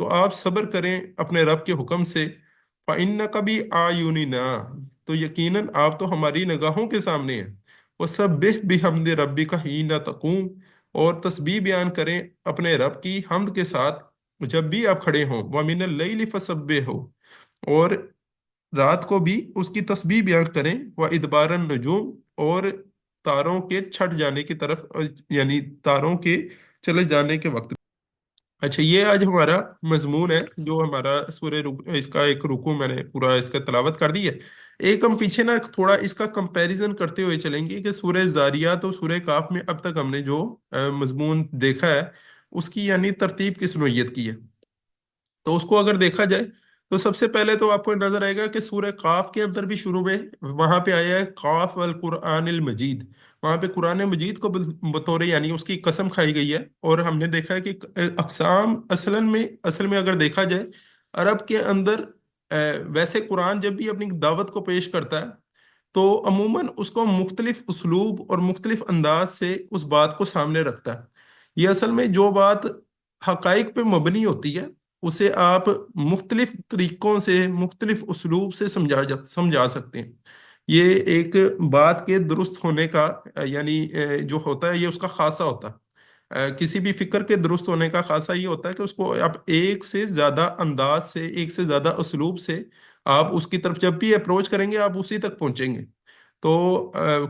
تو آپ صبر کریں اپنے رب کے حکم سے، فَإِنَّكَ بِأَعْيُنِنَا، تو یقیناً آپ تو ہماری نگاہوں کے سامنے ہیں، وَسَبِّحْ بِحَمْدِ رَبِّكَ حِينَ تَقُومُ، اور تسبیح بیان کریں اپنے رب کی حمد کے ساتھ جب بھی آپ کھڑے ہوں، وَمِنَ اللَّيْلِ فَسَبِّحْهُ، اور رات کو بھی اس کی تسبیح بیان کریں، وَإِدْبَارَ النُّجُومِ، اور تاروں کے چھٹ جانے کی طرف، یعنی تاروں کے چلے جانے کے وقت۔ اچھا، یہ آج ہمارا مضمون ہے، جو ہمارا اس کا ایک رکوع میں نے پورا اس کا تلاوت کر دی ہے۔ ایک ہم پیچھے نا تھوڑا اس کا کمپیریزن کرتے ہوئے چلیں گے کہ سورہ زاریات اور سورہ کاف میں اب تک ہم نے جو مضمون دیکھا ہے، اس کی یعنی ترتیب کس نوعیت کی ہے۔ تو اس کو اگر دیکھا جائے تو سب سے پہلے تو آپ کو نظر آئے گا کہ سورہ قاف کے اندر بھی شروع میں وہاں پہ آیا ہے قاف والقرآن المجید، وہاں پہ قرآن مجید کو بطور یعنی اس کی قسم کھائی گئی ہے۔ اور ہم نے دیکھا ہے کہ اقسام اصل میں اگر دیکھا جائے عرب کے اندر، ویسے قرآن جب بھی اپنی دعوت کو پیش کرتا ہے تو عموماً اس کو مختلف اسلوب اور مختلف انداز سے اس بات کو سامنے رکھتا ہے۔ یہ اصل میں جو بات حقائق پہ مبنی ہوتی ہے، اسے آپ مختلف طریقوں سے مختلف اسلوب سے سمجھا سکتے ہیں۔ یہ ایک بات کے درست ہونے کا یعنی جو ہوتا ہے، یہ اس کا خاصہ ہوتا ہے۔ کسی بھی فکر کے درست ہونے کا خاصہ یہ ہوتا ہے کہ اس کو آپ ایک سے زیادہ انداز سے، ایک سے زیادہ اسلوب سے آپ اس کی طرف جب بھی اپروچ کریں گے، آپ اسی تک پہنچیں گے۔ تو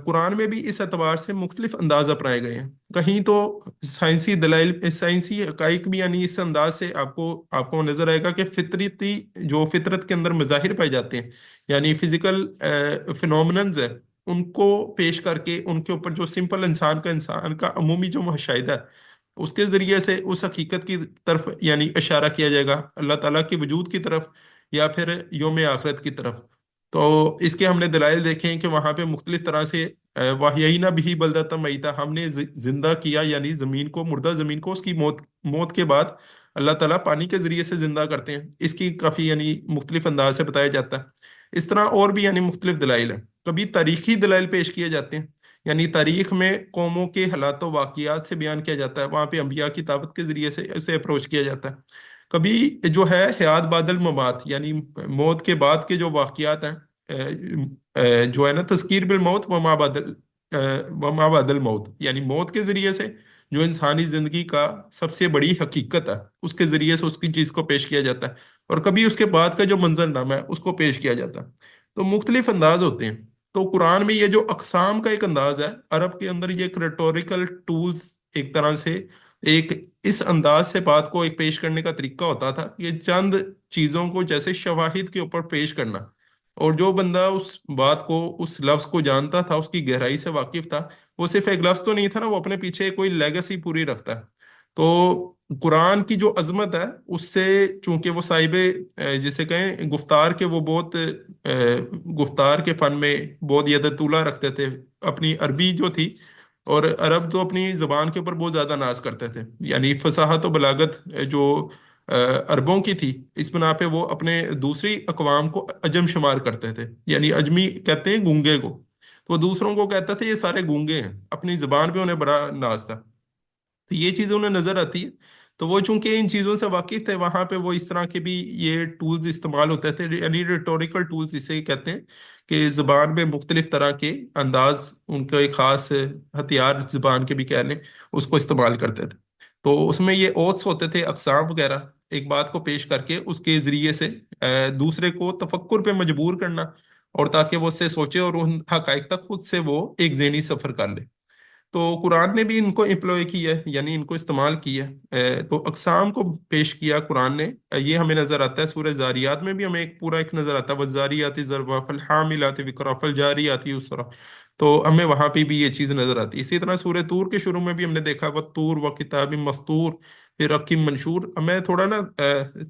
قرآن میں بھی اس اعتبار سے مختلف انداز اپنائے گئے ہیں۔ کہیں تو سائنسی دلائل، سائنسی حقائق بھی یعنی اس انداز سے آپ کو نظر آئے گا کہ فطرتی جو فطرت کے اندر مظاہر پائے جاتے ہیں، یعنی فزیکل فنومننز ہیں، ان کو پیش کر کے ان کے اوپر جو سمپل انسان کا عمومی جو مشاہدہ ہے، اس کے ذریعے سے اس حقیقت کی طرف یعنی اشارہ کیا جائے گا، اللہ تعالیٰ کے وجود کی طرف یا پھر یوم آخرت کی طرف۔ تو اس کے ہم نے دلائل دیکھے ہیں کہ وہاں پہ مختلف طرح سے واحیینہ بھی بلدۃ میتہ، ہم نے زندہ کیا یعنی زمین کو، مردہ زمین کو اس کی موت کے بعد اللہ تعالیٰ پانی کے ذریعے سے زندہ کرتے ہیں۔ اس کی کافی یعنی مختلف انداز سے بتایا جاتا ہے۔ اس طرح اور بھی یعنی مختلف دلائل ہیں۔ کبھی تاریخی دلائل پیش کیے جاتے ہیں، یعنی تاریخ میں قوموں کے حالات و واقعات سے بیان کیا جاتا ہے، وہاں پہ انبیاء کی دعوت کے ذریعے سے اسے اپروچ کیا جاتا ہے۔ کبھی جو ہے حیات بعد الممات، یعنی موت کے بعد کے جو واقعات ہیں، جو ہے نا تذکیر بالموت وما بعد الموت، یعنی موت کے ذریعے سے جو انسانی زندگی کا سب سے بڑی حقیقت ہے، اس کے ذریعے سے اس کی چیز کو پیش کیا جاتا ہے۔ اور کبھی اس کے بعد کا جو منظر نامہ ہے اس کو پیش کیا جاتا ہے۔ تو مختلف انداز ہوتے ہیں۔ تو قرآن میں یہ جو اقسام کا ایک انداز ہے، عرب کے اندر یہ ایک ریٹوریکل ٹولز، ایک طرح سے ایک اس انداز سے بات کو ایک پیش کرنے کا طریقہ ہوتا تھا، یہ چند چیزوں کو جیسے شواہد کے اوپر پیش کرنا، اور جو بندہ اس بات کو، اس لفظ کو جانتا تھا، اس کی گہرائی سے واقف تھا، وہ صرف ایک لفظ تو نہیں تھا نا، وہ اپنے پیچھے کوئی لیگسی پوری رکھتا ہے۔ تو قرآن کی جو عظمت ہے اس سے، چونکہ وہ صاحب جسے کہیں گفتار کے، وہ بہت گفتار کے فن میں بہت ید طولہ رکھتے تھے، اپنی عربی جو تھی، اور عرب تو اپنی زبان کے اوپر بہت زیادہ ناز کرتے تھے، یعنی فصاحت و بلاغت جو عربوں کی تھی، اس بنا پہ وہ اپنے دوسری اقوام کو عجم شمار کرتے تھے، یعنی عجمی کہتے ہیں گونگے کو، تو وہ دوسروں کو کہتا تھا یہ سارے گونگے ہیں، اپنی زبان پہ انہیں بڑا ناز تھا۔ تو یہ چیزیں انہیں نظر آتی ہے، تو وہ چونکہ ان چیزوں سے واقف تھے، وہاں پہ وہ اس طرح کے بھی یہ ٹولز استعمال ہوتے تھے، یعنی ریٹوریکل ٹولز اسے ہی کہتے ہیں، کہ زبان میں مختلف طرح کے انداز، ان کا ایک خاص ہتھیار زبان کے بھی کہہ لیں، اس کو استعمال کرتے تھے۔ تو اس میں یہ اوتس ہوتے تھے، اقسام وغیرہ، ایک بات کو پیش کر کے اس کے ذریعے سے دوسرے کو تفکر پہ مجبور کرنا، اور تاکہ وہ اس سے سوچے اور ان حقائق تک خود سے وہ ایک ذہنی سفر کر لے۔ تو قرآن نے بھی ان کو امپلوائے کی ہے، یعنی ان کو استعمال کیا ہے، تو اقسام کو پیش کیا قرآن نے۔ یہ ہمیں نظر آتا ہے سورہ زاریات میں بھی، ہمیں ایک پورا ایک نظر آتا ہے، والذاریات ذروا فالحاملات وقرا فالجاریات یسرا، تو ہمیں وہاں پہ بھی یہ چیز نظر آتی ہے۔ اسی طرح سورہ طور کے شروع میں بھی ہم نے دیکھا والطور وکتاب مسطور، پھر رقیم منشور۔ میں تھوڑا نا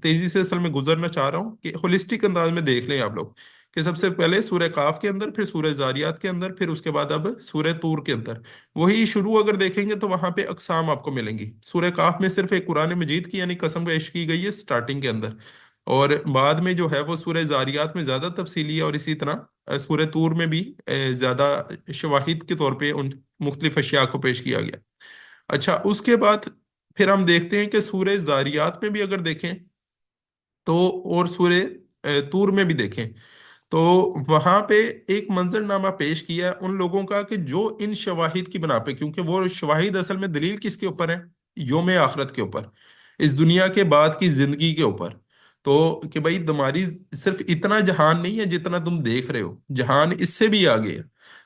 تیزی سے اصل میں گزرنا چاہ رہا ہوں کہ ہولسٹک انداز میں دیکھ لیں آپ لوگ، کہ سب سے پہلے سورہ قاف کے اندر، پھر سورہ زاریات کے اندر، پھر اس کے بعد اب سورہ طور کے اندر وہی شروع اگر دیکھیں گے تو وہاں پہ اقسام آپ کو ملیں گی۔ سورہ کاف میں صرف ایک قرآن مجید کی یعنی قسم پیش کی گئی ہے سٹارٹنگ کے اندر، اور بعد میں جو ہے وہ سورہ زاریات میں زیادہ تفصیلی ہے، اور اسی طرح سورہ طور میں بھی زیادہ شواہد کے طور پہ ان مختلف اشیاء کو پیش کیا گیا۔ اچھا، اس کے بعد پھر ہم دیکھتے ہیں کہ سورہ زاریات میں بھی اگر دیکھیں تو اور سورہ طور میں بھی دیکھیں تو وہاں پہ ایک منظر نامہ پیش کیا ہے ان لوگوں کا کہ جو ان شواہد کی بنا پہ، کیونکہ وہ شواہد اصل میں دلیل کس کے اوپر ہے؟ یوم آخرت کے اوپر، اس دنیا کے بعد کی زندگی کے اوپر. تو کہ بھائی تمہاری صرف اتنا جہان نہیں ہے جتنا تم دیکھ رہے ہو، جہان اس سے بھی آگے ہے،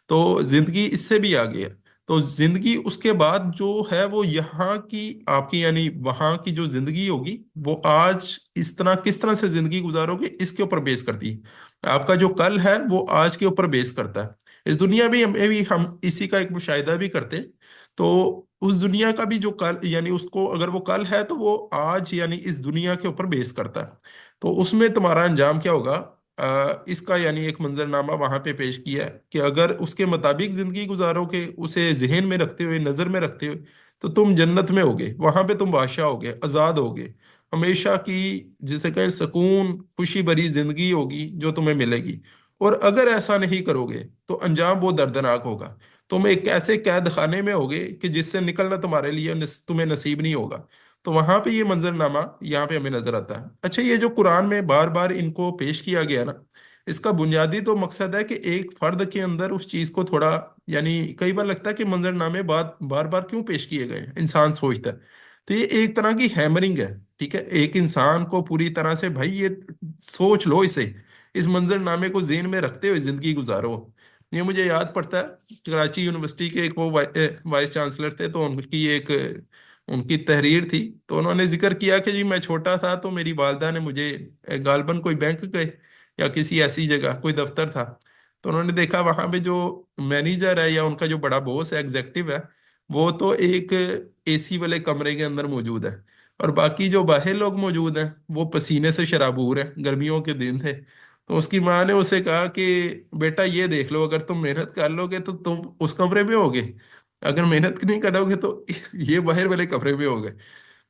تو زندگی اس سے بھی آگے ہے. تو زندگی اس کے بعد جو ہے وہ یہاں کی آپ کی یعنی وہاں کی جو زندگی ہوگی وہ آج اس طرح کس طرح سے زندگی گزارو گے اس کے اوپر بیس کرتی ہے. آپ کا جو کل ہے وہ آج کے اوپر بیس کرتا ہے. اس دنیا میں بھی ہم اسی کا ایک مشاہدہ بھی کرتے ہیں. تو اس دنیا کا بھی جو کل یعنی اس کو اگر وہ کل ہے تو وہ آج یعنی اس دنیا کے اوپر بیس کرتا ہے. تو اس میں تمہارا انجام کیا ہوگا؟ اس کا یعنی ایک منظر نامہ وہاں پہ پیش کیا ہے کہ اگر اس کے مطابق زندگی گزارو کہ اسے ذہن میں رکھتے ہوئے نظر میں رکھتے ہوئے تو تم جنت میں ہوگے، وہاں پہ تم بادشاہ ہوگے، آزاد ہوگے، ہمیشہ کی جسے کہیں سکون خوشی بھری زندگی ہوگی جو تمہیں ملے گی. اور اگر ایسا نہیں کرو گے تو انجام بہت دردناک ہوگا. تم ایک ایسے قید خانے میں ہوگے کہ جس سے نکلنا تمہارے لیے تمہیں نصیب نہیں ہوگا. تو وہاں پہ یہ منظر نامہ یہاں پہ ہمیں نظر آتا ہے. اچھا، یہ جو قرآن میں بار بار ان کو پیش کیا گیا نا، اس کا بنیادی تو مقصد ہے کہ ایک فرد کے اندر اس چیز کو تھوڑا یعنی کئی بار لگتا ہے کہ منظر نامے بار بار کیوں پیش کیے گئے ہیں، انسان سوچتا ہے. تو یہ ایک طرح کی ہیمرنگ ہے. ٹھیک ہے، ایک انسان کو پوری طرح سے بھائی یہ سوچ لو، اسے اس منظر نامے کو ذہن میں رکھتے ہوئے زندگی گزارو. یہ مجھے یاد پڑتا ہے کراچی یونیورسٹی کے ایک وہ وائس چانسلر تھے، تو ان کی تحریر تھی. تو انہوں نے ذکر کیا کہ جی میں چھوٹا تھا تو میری والدہ نے مجھے غالباً کوئی بینک کے یا کسی ایسی جگہ کوئی دفتر تھا، تو انہوں نے دیکھا وہاں پہ جو مینیجر ہے یا ان کا جو بڑا بوس ہے، ایگزیکٹو ہے، وہ تو ایک اے سی والے کمرے کے اندر موجود ہے، اور باقی جو باہر لوگ موجود ہیں وہ پسینے سے شرابور ہیں. گرمیوں کے دن تھے. تو اس کی ماں نے اسے کہا کہ بیٹا یہ دیکھ لو، اگر تم محنت کر لو گے تو تم اس کمرے میں ہوگے، اگر محنت نہیں کرو گے تو یہ باہر والے کمرے میں ہوگے.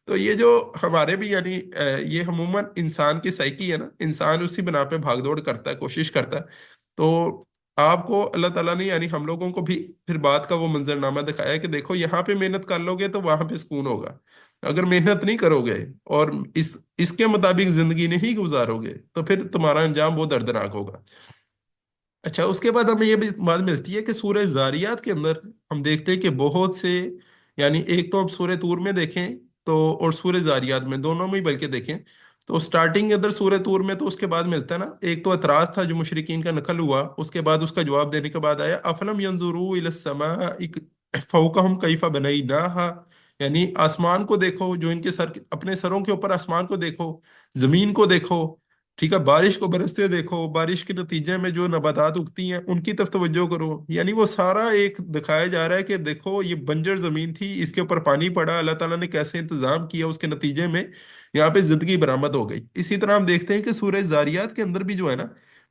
تو یہ جو ہمارے بھی یعنی یہ عموماً انسان کی سائیکی ہے نا، انسان اسی بنا پہ بھاگ دوڑ کرتا ہے، کوشش کرتا ہے. تو آپ کو اللہ تعالیٰ نے یعنی ہم لوگوں کو بھی پھر بات کا وہ منظر نامہ دکھایا کہ دیکھو یہاں پہ محنت کر لو گے تو وہاں پہ سکون ہوگا، اگر محنت نہیں کرو گے اور اس کے مطابق زندگی نہیں گزارو گے تو پھر تمہارا انجام بہت دردناک ہوگا. اچھا، اس کے بعد ہمیں یہ بھی بات ملتی ہے کہ سورہ زاریات کے اندر ہم دیکھتے ہیں کہ بہت سے یعنی ایک تو اب سورہ طور میں دیکھیں تو اور سورہ زاریات میں دونوں میں ہی بلکہ دیکھیں تو سٹارٹنگ کے اندر سورہ طور میں تو اس کے بعد ملتا ہے نا ایک تو اعتراض تھا جو مشرکین کا نقل ہوا، اس کے بعد اس کا جواب دینے کے بعد آیا افلم ینظروا الی السماء فوقہم کیف بنیناہا، یعنی آسمان کو دیکھو، جو ان کے سر اپنے سروں کے اوپر آسمان کو دیکھو، زمین کو دیکھو، ٹھیک ہے، بارش کو برستے دیکھو، بارش کے نتیجے میں جو نباتات اگتی ہیں ان کی طرف توجہ کرو. یعنی وہ سارا ایک دکھایا جا رہا ہے کہ دیکھو یہ بنجر زمین تھی، اس کے اوپر پانی پڑا، اللہ تعالیٰ نے کیسے انتظام کیا، اس کے نتیجے میں یہاں پہ زندگی برآمد ہو گئی. اسی طرح ہم دیکھتے ہیں کہ سورہ زاریات کے اندر بھی جو ہے نا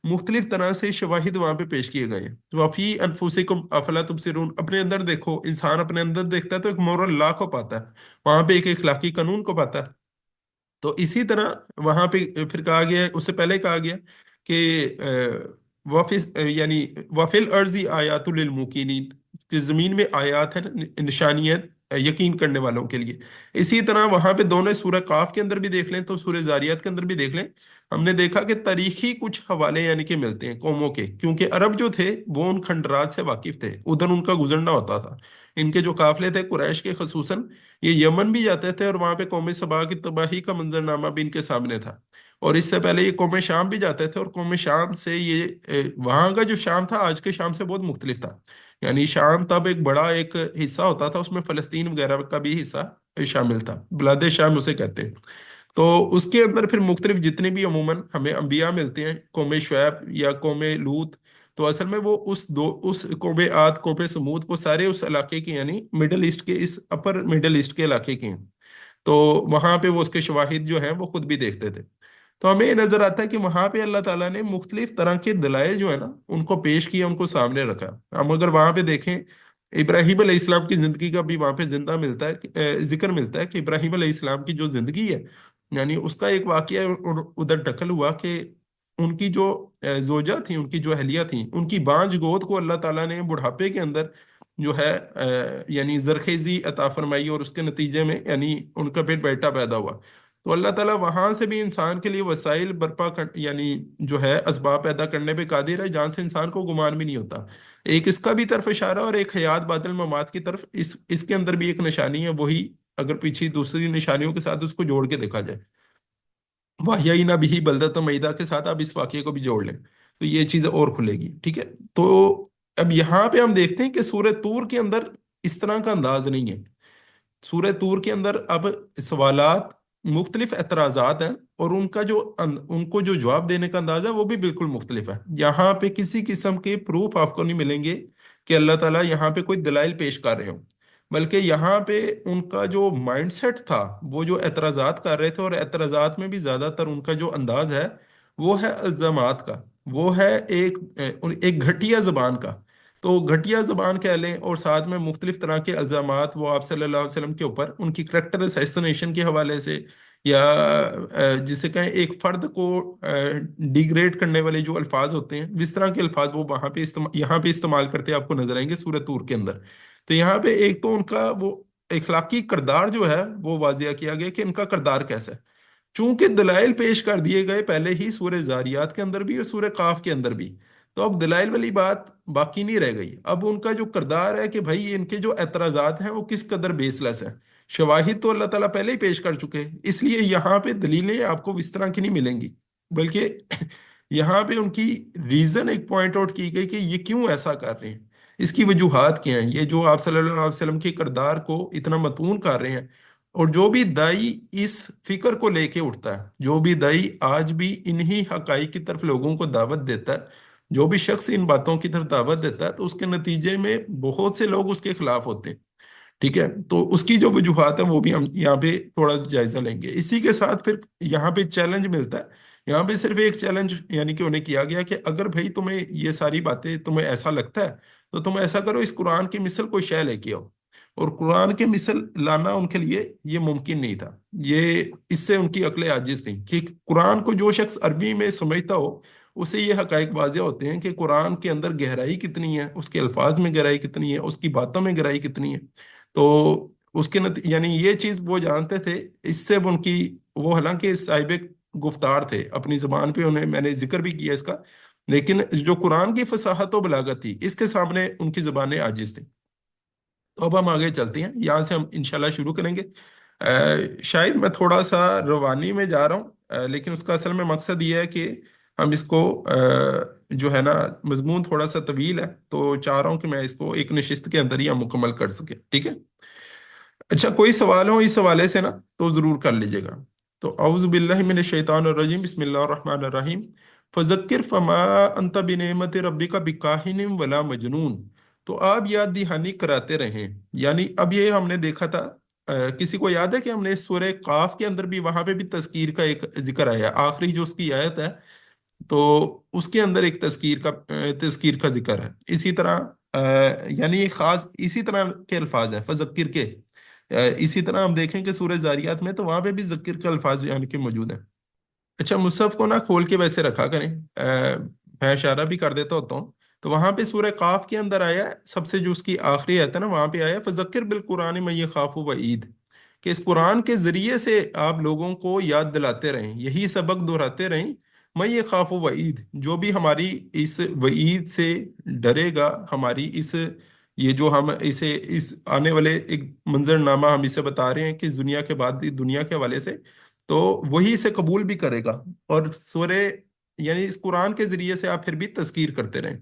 مختلف طرح سے شواہد وہاں پہ پیش کیے گئے ہیں. وفی انفسکم افلا تبصرون، اپنے اندر دیکھو، انسان اپنے اندر دیکھتا ہے تو ایک مورل لا کو پاتا ہے، وہاں پہ ایک اخلاقی قانون کو پاتا ہے. تو اسی طرح وہاں پہ پھر کہا گیا ہے، اس سے پہلے کہا گیا کہ یعنی وفل ارضی آیات للموقنین، کہ زمین میں آیات ہیں، نشانیاں یقین کرنے والوں کے لیے. اسی طرح وہاں پہ دونوں سورہ قاف کے اندر بھی دیکھ لیں تو سورہ زاریات کے اندر بھی دیکھ لیں، ہم نے دیکھا کہ تاریخی کچھ حوالے یعنی کہ ملتے ہیں قوموں کے، کیونکہ عرب جو تھے وہ ان کھنڈرات سے واقف تھے، ادھر ان کا گزرنا ہوتا تھا. ان کے جو قافلے تھے قریش کے خصوصاً، یہ یمن بھی جاتے تھے اور وہاں پہ قوم سبا کی تباہی کا منظرنامہ بھی ان کے سامنے تھا. اور اس سے پہلے یہ قوم شام بھی جاتے تھے، اور قوم شام سے یہ وہاں کا جو شام تھا آج کے شام سے بہت مختلف تھا. یعنی شام تب ایک بڑا ایک حصہ ہوتا تھا، اس میں فلسطین وغیرہ کا بھی حصہ شامل تھا، بلاد شام اسے کہتے ہیں. تو اس کے اندر پھر مختلف جتنے بھی عموماً ہمیں انبیاء ملتے ہیں، قوم شعیب یا قوم لوط، تو اصل میں وہ اس قوم عاد قوم سمود وہ سارے اس علاقے کے یعنی مڈل ایسٹ کے، اس اپر مڈل ایسٹ کے علاقے کے ہیں. تو وہاں پہ وہ اس کے شواہد جو ہیں وہ خود بھی دیکھتے تھے. تو ہمیں یہ نظر آتا ہے کہ وہاں پہ اللہ تعالیٰ نے مختلف طرح کے دلائل جو ہے نا ان کو پیش کیا، ان کو سامنے رکھا. ہم اگر وہاں پہ دیکھیں ابراہیم علیہ السلام کی زندگی کا بھی وہاں پہ زندہ ملتا ہے ذکر ملتا ہے کہ ابراہیم علیہ السلام کی جو زندگی ہے یعنی اس کا ایک واقعہ ادھر ٹکل ہوا کہ ان کی جو زوجہ تھیں، ان کی جو اہلیہ تھیں، ان کی بانجھ گود کو اللہ تعالیٰ نے بڑھاپے کے اندر جو ہے یعنی زرخیزی عطا فرمائی، اور اس کے نتیجے میں یعنی ان کا پھر بیٹا پیدا ہوا. تو اللہ تعالیٰ وہاں سے بھی انسان کے لیے وسائل یعنی جو ہے اسباب پیدا کرنے پہ قادر ہے، جہاں سے انسان کو گمان بھی نہیں ہوتا۔ ایک اس کا بھی طرف اشارہ، اور ایک حیات بعد الممات کی طرف، اس کے اندر بھی ایک نشانی ہے، وہی اگر پیچھے دوسری نشانیوں کے ساتھ اس کو جوڑ کے دیکھا جائے، واحیینا بہ بلدۃ میتا کے ساتھ آپ اس واقعے کو بھی جوڑ لیں تو یہ چیز اور کھلے گی، ٹھیک ہے؟ تو اب یہاں پہ ہم دیکھتے ہیں کہ سورہ طور کے اندر اس طرح کا انداز نہیں ہے۔ سورہ طور کے اندر اب سوالات، مختلف اعتراضات ہیں، اور ان کو جو جواب دینے کا انداز ہے وہ بھی بالکل مختلف ہے۔ یہاں پہ کسی قسم کے پروف آپ کو نہیں ملیں گے کہ اللہ تعالیٰ یہاں پہ کوئی دلائل پیش کر رہے ہوں، بلکہ یہاں پہ ان کا جو مائنڈ سیٹ تھا، وہ جو اعتراضات کر رہے تھے، اور اعتراضات میں بھی زیادہ تر ان کا جو انداز ہے وہ ہے الزامات کا، وہ ہے ایک گھٹیا زبان کا۔ تو گھٹیا زبان کہہ لیں، اور ساتھ میں مختلف طرح کے الزامات وہ آپ صلی اللہ علیہ وسلم کے اوپر ان کی کریکٹر اسیسنیشن کے حوالے سے، یا جسے کہیں ایک فرد کو ڈیگریڈ کرنے والے جو الفاظ ہوتے ہیں، اس طرح کے الفاظ وہ وہاں پہ یہاں پہ استعمال کرتے آپ کو نظر آئیں گے سورہ طور کے اندر۔ تو یہاں پہ ایک تو ان کا وہ اخلاقی کردار جو ہے وہ واضح کیا گیا کہ ان کا کردار کیسا ہے، چونکہ دلائل پیش کر دیے گئے پہلے ہی سورہ زاریات کے اندر بھی اور سورہ قاف کے اندر بھی، تو اب دلائل والی بات باقی نہیں رہ گئی۔ اب ان کا جو کردار ہے کہ بھائی ان کے جو اعتراضات ہیں وہ کس قدر بیس لیس ہیں، شواہد تو اللہ تعالیٰ پہلے ہی پیش کر چکے ہیں، اس لیے یہاں پہ دلیلیں آپ کو اس طرح کی نہیں ملیں گی، بلکہ یہاں پہ ان کی ریزن ایک پوائنٹ آؤٹ کی گئی کہ یہ کیوں ایسا کر رہے ہیں، اس کی وجوہات کیا ہیں، یہ جو آپ صلی اللہ علیہ وسلم کے کردار کو اتنا متون کر رہے ہیں۔ اور جو بھی دائی اس فکر کو لے کے اٹھتا ہے، جو بھی دائی آج بھی انہی حقائق کی طرف لوگوں کو دعوت دیتا ہے، جو بھی شخص ان باتوں کی طرف دعوت دیتا ہے، تو اس کے نتیجے میں بہت سے لوگ اس کے خلاف ہوتے ہیں، ٹھیک ہے؟ تو اس کی جو وجوہات ہیں وہ بھی ہم یہاں پہ تھوڑا جائزہ لیں گے۔ اسی کے ساتھ پھر یہاں پہ چیلنج ملتا ہے، یہاں پہ صرف ایک چیلنج یعنی کہ انہیں کیا گیا کہ اگر بھائی تمہیں یہ ساری باتیں تمہیں ایسا لگتا ہے تو تم ایسا کرو، اس قرآن کی مثل کوئی شے لے کے آؤ۔ اور قرآن کے مثل لانا ان کے لیے یہ ممکن نہیں تھا، یہ اس سے ان کی عقلیں عاجز تھیں کہ قرآن کو جو شخص عربی میں سمجھتا ہو اسے یہ حقائق واضح ہوتے ہیں کہ قرآن کے اندر گہرائی کتنی ہے، اس کے الفاظ میں گہرائی کتنی ہے، اس کی باتوں میں گہرائی کتنی ہے۔ تو اس کے یعنی یہ چیز وہ جانتے تھے، اس سے وہ ان کی، وہ حالانکہ صاحب گفتار تھے، اپنی زبان پہ انہیں میں نے ذکر بھی کیا اس کا، لیکن جو قرآن کی فصاحت و بلاغت تھی اس کے سامنے ان کی زبانیں عاجز تھیں۔ تو اب ہم آگے چلتے ہیں، یہاں سے ہم انشاءاللہ شروع کریں گے۔ شاید میں تھوڑا سا روانی میں جا رہا ہوں، لیکن اس کا اصل میں مقصد یہ ہے کہ ہم اس کو جو ہے نا، مضمون تھوڑا سا طویل ہے، تو چاہ رہا ہوں کہ میں اس کو ایک نشست کے اندر ہی ہم مکمل کر سکیں، ٹھیک ہے؟ اچھا، کوئی سوال ہو اس حوالے سے نا تو ضرور کر لیجیے گا۔ تو اعوذ باللہ من الشیطان الرجیم، بسم اللہ الرحمن الرحیم۔ فذکر فما انت بنعمت ربک بکاہن ولا مجنون۔ تو آپ یاد دہانی کراتے رہیں، یعنی اب یہ ہم نے دیکھا تھا، کسی کو یاد ہے کہ ہم نے سورہ قاف کے اندر بھی وہاں پہ بھی تذکیر کا ایک ذکر آیا، آخری جو اس کی آیت ہے، تو اس کے اندر ایک تذکیر کا ذکر ہے، اسی طرح یعنی ایک خاص اسی طرح کے الفاظ ہیں فذکر کے۔ اسی طرح ہم دیکھیں کہ سورہ زاریات میں تو وہاں پہ بھی ذکر کا الفاظ یعنی کہ موجود ہیں۔ اچھا، مصحف کو نہ کھول کے ویسے رکھا کریں، میں اشارہ بھی کر دیتا ہوتا ہوں۔ تو وہاں پہ سورہ قاف کے اندر آیا ہے، سب سے جو اس کی آخری آیت ہے نا، وہاں پہ آیا فذکر بالقرآن من یخاف وعید، کہ اس قرآن کے ذریعے سے آپ لوگوں کو یاد دلاتے رہیں، یہی سبق دہراتے رہیں، من یخاف وعید، جو بھی ہماری اس وعید سے ڈرے گا، ہماری اس یہ جو ہم اسے اس آنے والے ایک منظر نامہ ہم اسے بتا رہے ہیں کہ دنیا کے بعد دنیا کے حوالے سے، تو وہی اسے قبول بھی کرے گا۔ اور سورہ یعنی اس قرآن کے ذریعے سے آپ پھر بھی تذکیر کرتے رہیں۔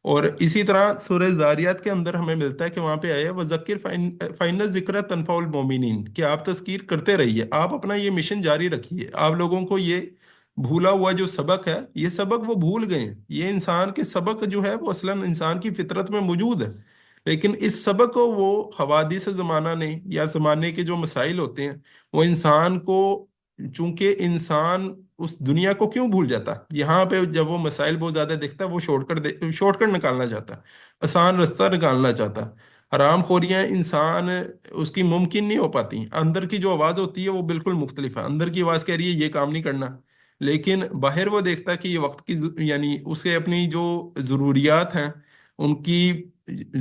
اور اسی طرح سورہ زاریات کے اندر ہمیں ملتا ہے کہ وہاں پہ آیا وذکر فإن ذکر تنفع المؤمنین، کہ آپ تذکیر کرتے رہیے، آپ اپنا یہ مشن جاری رکھیے، آپ لوگوں کو یہ بھولا ہوا جو سبق ہے، یہ سبق وہ بھول گئے ہیں، یہ انسان کے سبق جو ہے وہ اصلاً انسان کی فطرت میں موجود ہے، لیکن اس سبق کو وہ حوادث زمانہ نے یا زمانے کے جو مسائل ہوتے ہیں وہ انسان کو، چونکہ انسان اس دنیا کو کیوں بھول جاتا، یہاں پہ جب وہ مسائل بہت زیادہ دیکھتا ہے وہ شارٹ کٹ نکالنا چاہتا، آسان رستہ نکالنا چاہتا، حرام خوریاں انسان اس کی ممکن نہیں ہو پاتی، اندر کی جو آواز ہوتی ہے وہ بالکل مختلف ہے، اندر کی آواز کہہ رہی ہے یہ کام نہیں کرنا، لیکن باہر وہ دیکھتا ہے کہ یہ وقت کی یعنی اسے اپنی جو ضروریات ہیں، ان کی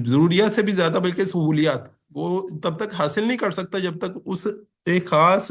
ضروریات سے بھی زیادہ بلکہ سہولیات وہ تب تک حاصل نہیں کر سکتا جب تک اس ایک خاص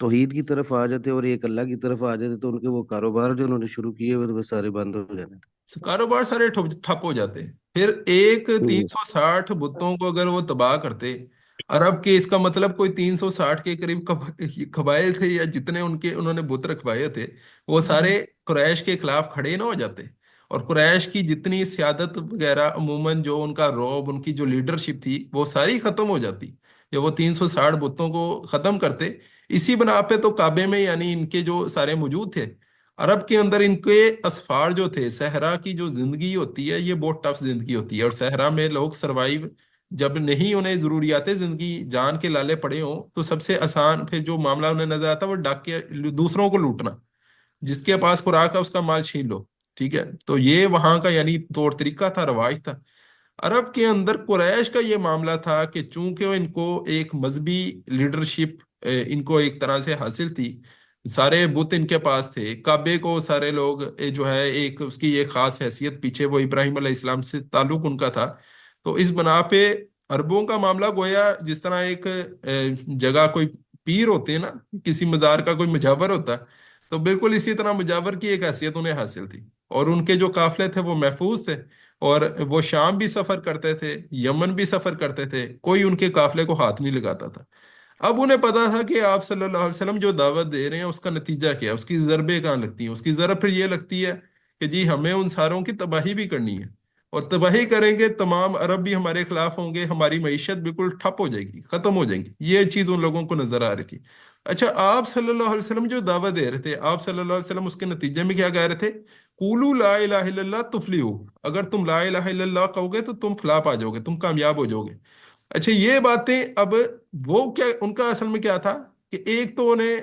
توحید کی طرف آ جاتے اور ایک اللہ کی طرف آ جاتے، تو ان کے وہ کاروبار جو انہوں نے شروع کیے ہوئے تھے وہ سارے بند ہو جانے کاروبار سارے ٹھپ ہو جاتے ہیں۔ پھر ایک تھے۔ 360 بتوں کو اگر وہ تباہ کرتے، عرب کے، اس کا مطلب کوئی 360 کے قریب قبائل تھے یا جتنے انہوں نے بت رکھوائے تھے، وہ سارے قریش کے خلاف کھڑے نہ ہو جاتے، اور قریش کی جتنی سیادت وغیرہ عموماً جو ان کا رعب، ان کی جو لیڈرشپ تھی، وہ ساری ختم ہو جاتی جب وہ 360 بتوں کو ختم کرتے۔ اسی بنا پہ تو کعبے میں یعنی ان کے جو سارے موجود تھے عرب کے اندر، ان کے اسفار جو تھے، صحرا کی جو زندگی ہوتی ہے یہ بہت ٹف زندگی ہوتی ہے، اور صحرا میں لوگ سروائیو جب نہیں، انہیں ضروریات زندگی جان کے لالے پڑے ہوں، تو سب سے آسان پھر جو معاملہ انہیں نظر آتا ہے وہ ڈاک کے دوسروں کو لوٹنا، جس کے پاس خوراک ہے اس کا مال چھین لو، ٹھیک ہے؟ تو یہ وہاں کا یعنی طور طریقہ تھا، رواج تھا۔ عرب کے اندر قریش کا یہ معاملہ تھا کہ چونکہ ان کو ایک مذہبی لیڈرشپ ان کو ایک طرح سے حاصل تھی، سارے بت ان کے پاس تھے، کعبے کو سارے لوگ جو ہے ایک اس کی ایک خاص حیثیت، پیچھے وہ ابراہیم علیہ السلام سے تعلق ان کا تھا، تو اس بنا پہ عربوں کا معاملہ گویا جس طرح ایک جگہ کوئی پیر ہوتے ہیں نا، کسی مزار کا کوئی مجاور ہوتا ہے، تو بالکل اسی طرح مجاور کی ایک حیثیت انہیں حاصل تھی، اور ان کے جو قافلے تھے وہ محفوظ تھے، اور وہ شام بھی سفر کرتے تھے، یمن بھی سفر کرتے تھے، کوئی ان کے قافلے کو ہاتھ نہیں لگاتا تھا۔ اب انہیں پتا تھا کہ آپ صلی اللہ علیہ وسلم جو دعوت دے رہے ہیں اس کا نتیجہ کیا ہے، اس کی ضربیں کہاں لگتی ہیں، اس کی ضرب پھر یہ لگتی ہے کہ جی ہمیں ان ساروں کی تباہی بھی کرنی ہے، اور تباہی کریں گے تمام عرب بھی ہمارے خلاف ہوں گے، ہماری معیشت بالکل ٹھپ ہو جائے گی، ختم ہو جائیں گی، یہ چیز ان لوگوں کو نظر آ رہی تھی۔ اچھا، آپ صلی اللہ علیہ وسلم جو دعوت دے رہے تھے، آپ صلی اللہ علیہ وسلم اس کے نتیجے میں کیا کہہ رہے تھے؟ قولو لا الہ الا اللہ تفلیحو، اگر تم لا الہ الا اللہ کہو گے تو تم فلاح پا جاؤ گے، تم کامیاب ہو جاؤ گے۔ اچھا، یہ باتیں اب وہ کیا ان کا اصل میں کیا تھا کہ ایک تو انہیں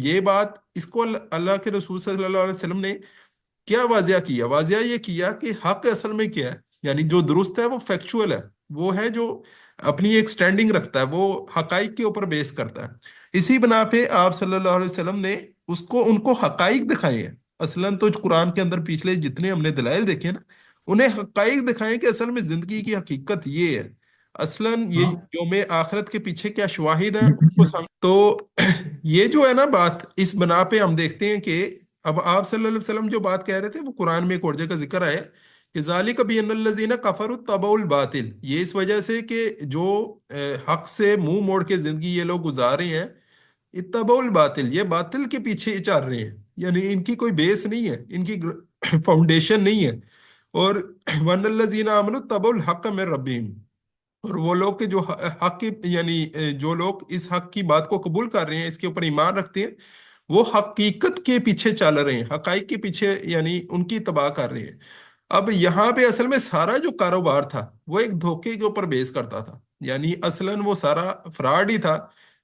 یہ بات، اس کو اللہ کے رسول صلی اللہ علیہ وسلم نے کیا واضح کیا؟ واضح یہ کیا کہ حق اصل میں کیا ہے، یعنی جو درست ہے وہ فیکچوئل ہے، وہ ہے جو اپنی ایک سٹینڈنگ رکھتا ہے، وہ حقائق کے اوپر بیس کرتا ہے۔ اسی بنا پہ آپ صلی اللہ علیہ وسلم نے ان کو حقائق دکھائے ہیں۔ اصلاً تو قرآن کے اندر پچھلے جتنے ہم نے دلائل دیکھے نا، انہیں حقائق دکھائیں کہ اصل میں زندگی کی حقیقت یہ ہے، اصلاً یہ یوم آخرت کے پیچھے کیا شواہد ہیں ان کو تو یہ جو ہے نا بات، اس بنا پہ ہم دیکھتے ہیں کہ اب آپ صلی اللہ علیہ وسلم جو بات کہہ رہے تھے وہ قرآن میں ایک اور جگہ ذکر آیا کہ ذالک بین الذین کفروا اتبعوا الباطل، یہ اس وجہ سے کہ جو حق سے منہ موڑ کے زندگی یہ لوگ گزار رہے ہیں، اتبعوا الباطل، یہ باطل کے پیچھے ہی چل رہے ہیں، یعنی ان کی کوئی بیس نہیں ہے، ان کی فاؤنڈیشن نہیں ہے، اور وَأَنَّ الَّذِينَ آمَنُوا اتَّبَعُوا الْحَقَّ مِن رَبِّهِمْ، اور وہ لوگ کہ جو حق کی یعنی جو لوگ اس حق کی بات کو قبول کر رہے ہیں، اس کے اوپر ایمان رکھتے ہیں، وہ حقیقت کے پیچھے چل رہے ہیں، حقائق کے پیچھے یعنی ان کی اتباع کر رہے ہیں۔ اب یہاں پہ اصل میں سارا جو کاروبار تھا وہ ایک دھوکے کے اوپر بیس کرتا تھا، یعنی اصلاً وہ سارا فراڈ ہی تھا،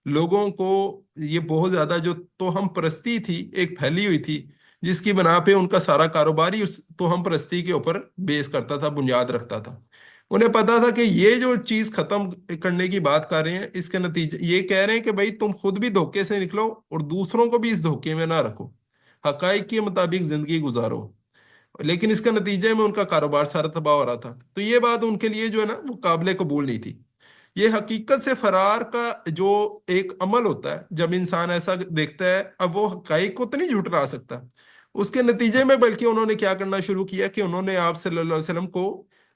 لوگوں کو یہ بہت زیادہ جو توہم پرستی تھی ایک پھیلی ہوئی تھی، جس کی بنا پہ ان کا سارا کاروبار ہی اس توہم پرستی کے اوپر بیس کرتا تھا، بنیاد رکھتا تھا۔ انہیں پتا تھا کہ یہ جو چیز ختم کرنے کی بات کر رہے ہیں، اس کے نتیجے یہ کہہ رہے ہیں کہ بھائی تم خود بھی دھوکے سے نکلو اور دوسروں کو بھی اس دھوکے میں نہ رکھو، حقائق کے مطابق زندگی گزارو، لیکن اس کے نتیجے میں ان کا کاروبار سارا تباہ ہو رہا تھا، تو یہ بات ان کے لیے جو ہے نا وہ قابل قبول نہیں تھی۔ یہ حقیقت سے فرار کا جو ایک عمل ہوتا ہے، جب انسان ایسا دیکھتا ہے، اب وہ حقائق کو تو نہیں جھٹلا سکتا، اس کے نتیجے میں بلکہ انہوں نے کیا کرنا شروع کیا کہ انہوں نے آپ صلی اللہ علیہ وسلم کو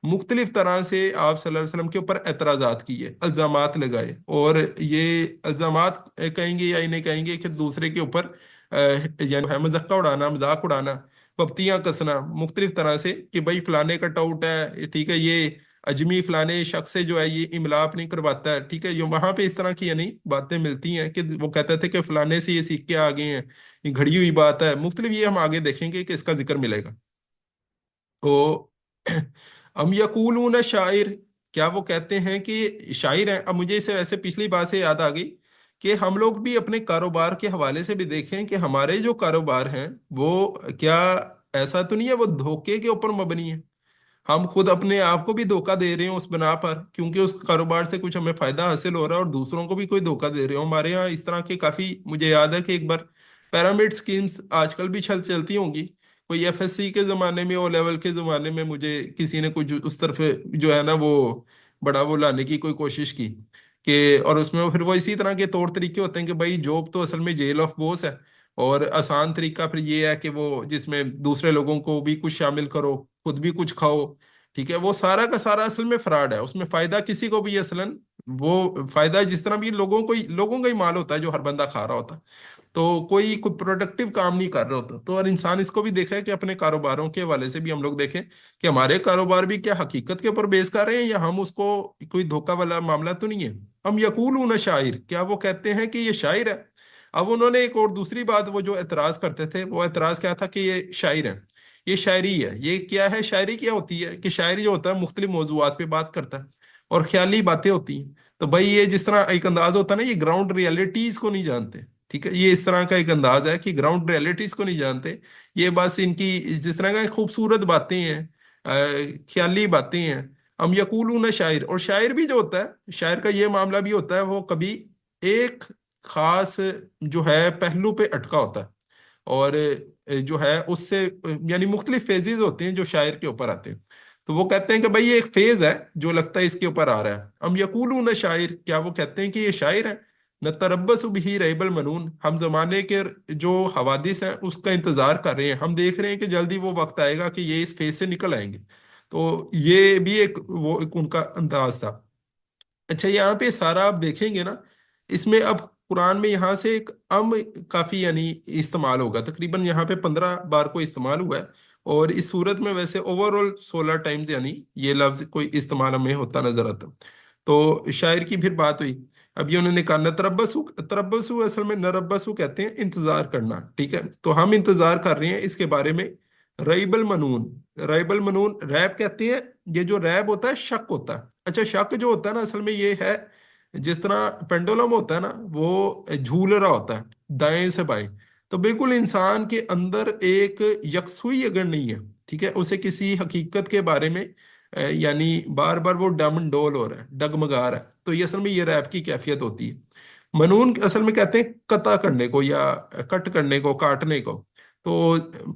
مختلف طرح سے آپ صلی اللہ علیہ وسلم کے اوپر اعتراضات کیے، الزامات لگائے، اور یہ الزامات کہیں گے یا انہیں کہیں گے کہ دوسرے کے اوپر یعنی ہے مذاق اڑانا، مذاق اڑانا، پپتیاں کسنا مختلف طرح سے کہ بھائی فلانے کا ٹاؤٹ ہے، ٹھیک ہے، یہ اجمی فلانے شخص سے جو ہے یہ املاپ نہیں کرواتا ہے، ٹھیک ہے، یہ وہاں پہ اس طرح کی یعنی باتیں ملتی ہیں کہ وہ کہتے تھے کہ فلانے سے یہ سیکھ آ گئے ہیں، یہ گھڑی ہوئی بات ہے مختلف، یہ ہم آگے دیکھیں گے کہ اس کا ذکر ملے گا۔ تو ام یقولون شاعر، کیا وہ کہتے ہیں کہ شاعر ہیں؟ اب مجھے اسے ویسے پچھلی بات سے یاد آ گئی کہ ہم لوگ بھی اپنے کاروبار کے حوالے سے بھی دیکھیں کہ ہمارے جو کاروبار ہیں وہ کیا ایسا تو نہیں ہے وہ دھوکے کے اوپر مبنی ہے، ہم خود اپنے آپ کو بھی دھوکہ دے رہے ہوں اس بنا پر کیونکہ اس کاروبار سے کچھ ہمیں فائدہ حاصل ہو رہا ہے، اور دوسروں کو بھی کوئی دھوکہ دے رہے ہوں۔ ہمارے یہاں اس طرح کے کافی، مجھے یاد ہے کہ ایک بار پیرامڈ سکیمز آج کل بھی چلتی ہوں گی، کوئی ایف ایس سی کے زمانے میں، او لیول کے زمانے میں مجھے کسی نے کچھ اس طرف جو ہے نا وہ بڑا وہ لانے کی کوئی کوشش کی کہ اور اس میں پھر وہ اسی طرح کے طور طریقے ہوتے ہیں کہ بھائی جاب تو اصل میں جیل آف بوس ہے، اور آسان طریقہ پھر یہ ہے کہ وہ جس میں دوسرے لوگوں کو بھی کچھ شامل کرو، خود بھی کچھ کھاؤ، ٹھیک ہے، وہ سارا کا سارا اصل میں فراڈ ہے، اس میں فائدہ کسی کو بھی اصلاً وہ فائدہ جس طرح بھی لوگوں کا ہی مال ہوتا ہے جو ہر بندہ کھا رہا ہوتا ہے، تو کوئی پروڈکٹیو کام نہیں کر رہا ہوتا، تو اور انسان اس کو بھی دیکھا ہے کہ اپنے کاروباروں کے حوالے سے بھی ہم لوگ دیکھیں کہ ہمارے کاروبار بھی کیا حقیقت کے اوپر بیس کر رہے ہیں، یا ہم اس کو کوئی دھوکہ والا معاملہ تو نہیں ہے۔ ہم یقولون شاعر، کیا وہ کہتے ہیں کہ یہ شاعر ہے؟ اب انہوں نے ایک اور دوسری بات، وہ جو اعتراض کرتے تھے، وہ اعتراض کیا تھا کہ یہ شاعر ہے، یہ شاعری ہے۔ یہ کیا ہے؟ شاعری کیا ہوتی ہے کہ شاعری جو ہوتا ہے مختلف موضوعات پہ بات کرتا ہے اور خیالی باتیں ہوتی ہیں۔ تو بھائی یہ جس طرح ایک انداز ہوتا ہے نا، یہ گراؤنڈ ریئلٹیز کو نہیں جانتے، ٹھیک ہے، یہ اس طرح کا ایک انداز ہے کہ گراؤنڈ ریئلٹیز کو نہیں جانتے، یہ بس ان کی جس طرح کا خوبصورت باتیں ہیں، خیالی باتیں ہیں۔ ہم یقولون شاعر، اور شاعر بھی جو ہوتا ہے، شاعر کا یہ معاملہ بھی ہوتا ہے، وہ کبھی ایک خاص جو ہے پہلو پہ اٹکا ہوتا ہے، اور جو ہے اس سے یعنی مختلف فیزز ہوتے ہیں جو شاعر کے اوپر آتے ہیں، تو وہ کہتے ہیں کہ بھائی یہ ایک فیز ہے جو لگتا ہے اس کے اوپر آ رہا ہے۔ ہم یقولون شاعر، کیا وہ کہتے ہیں کہ یہ شاعر ہے؟ نتربص بہ ریب المنون، ہم زمانے کے جو حوادث ہیں اس کا انتظار کر رہے ہیں، ہم دیکھ رہے ہیں کہ جلدی وہ وقت آئے گا کہ یہ اس فیز سے نکل آئیں گے، تو یہ بھی ایک ان کا انداز تھا۔ اچھا یہاں پہ سارا آپ دیکھیں گے نا، اس میں اب قرآن میں یہاں سے ایک کافی یعنی استعمال ہوگا، تقریباً یہاں پہ 15 بار کو استعمال ہوا ہے، اور اس صورت میں ویسے اوور آل 16 ٹائمز یعنی یہ لفظ کوئی استعمال ہمیں ہوتا نظر آتا۔ تو شاعر کی پھر بات ہوئی، اب یہ انہوں نے کہا نتربسو، تربسو اصل میں نربسو کہتے ہیں انتظار کرنا، ٹھیک ہے، تو ہم انتظار کر رہے ہیں اس کے بارے میں۔ ریب المنون، ریب المنون ریب کہتے ہیں، یہ جو ریب ہوتا ہے شک ہوتا ہے۔ اچھا شک جو ہوتا ہے نا، اصل میں یہ ہے جس طرح پینڈولم ہوتا ہے نا، وہ جھول رہا ہوتا ہے دائیں سے بائیں، تو بالکل انسان کے اندر ایک یکسوئی اگر نہیں ہے، ٹھیک ہے، اسے کسی حقیقت کے بارے میں یعنی بار بار وہ ڈم ڈول ہو رہا ہے، ڈگمگا رہا ہے، تو یہ اصل میں یہ ریب کی کیفیت ہوتی ہے۔ منون اصل میں کہتے ہیں قطع کرنے کو، یا کٹ کرنے کو، کاٹنے کو، تو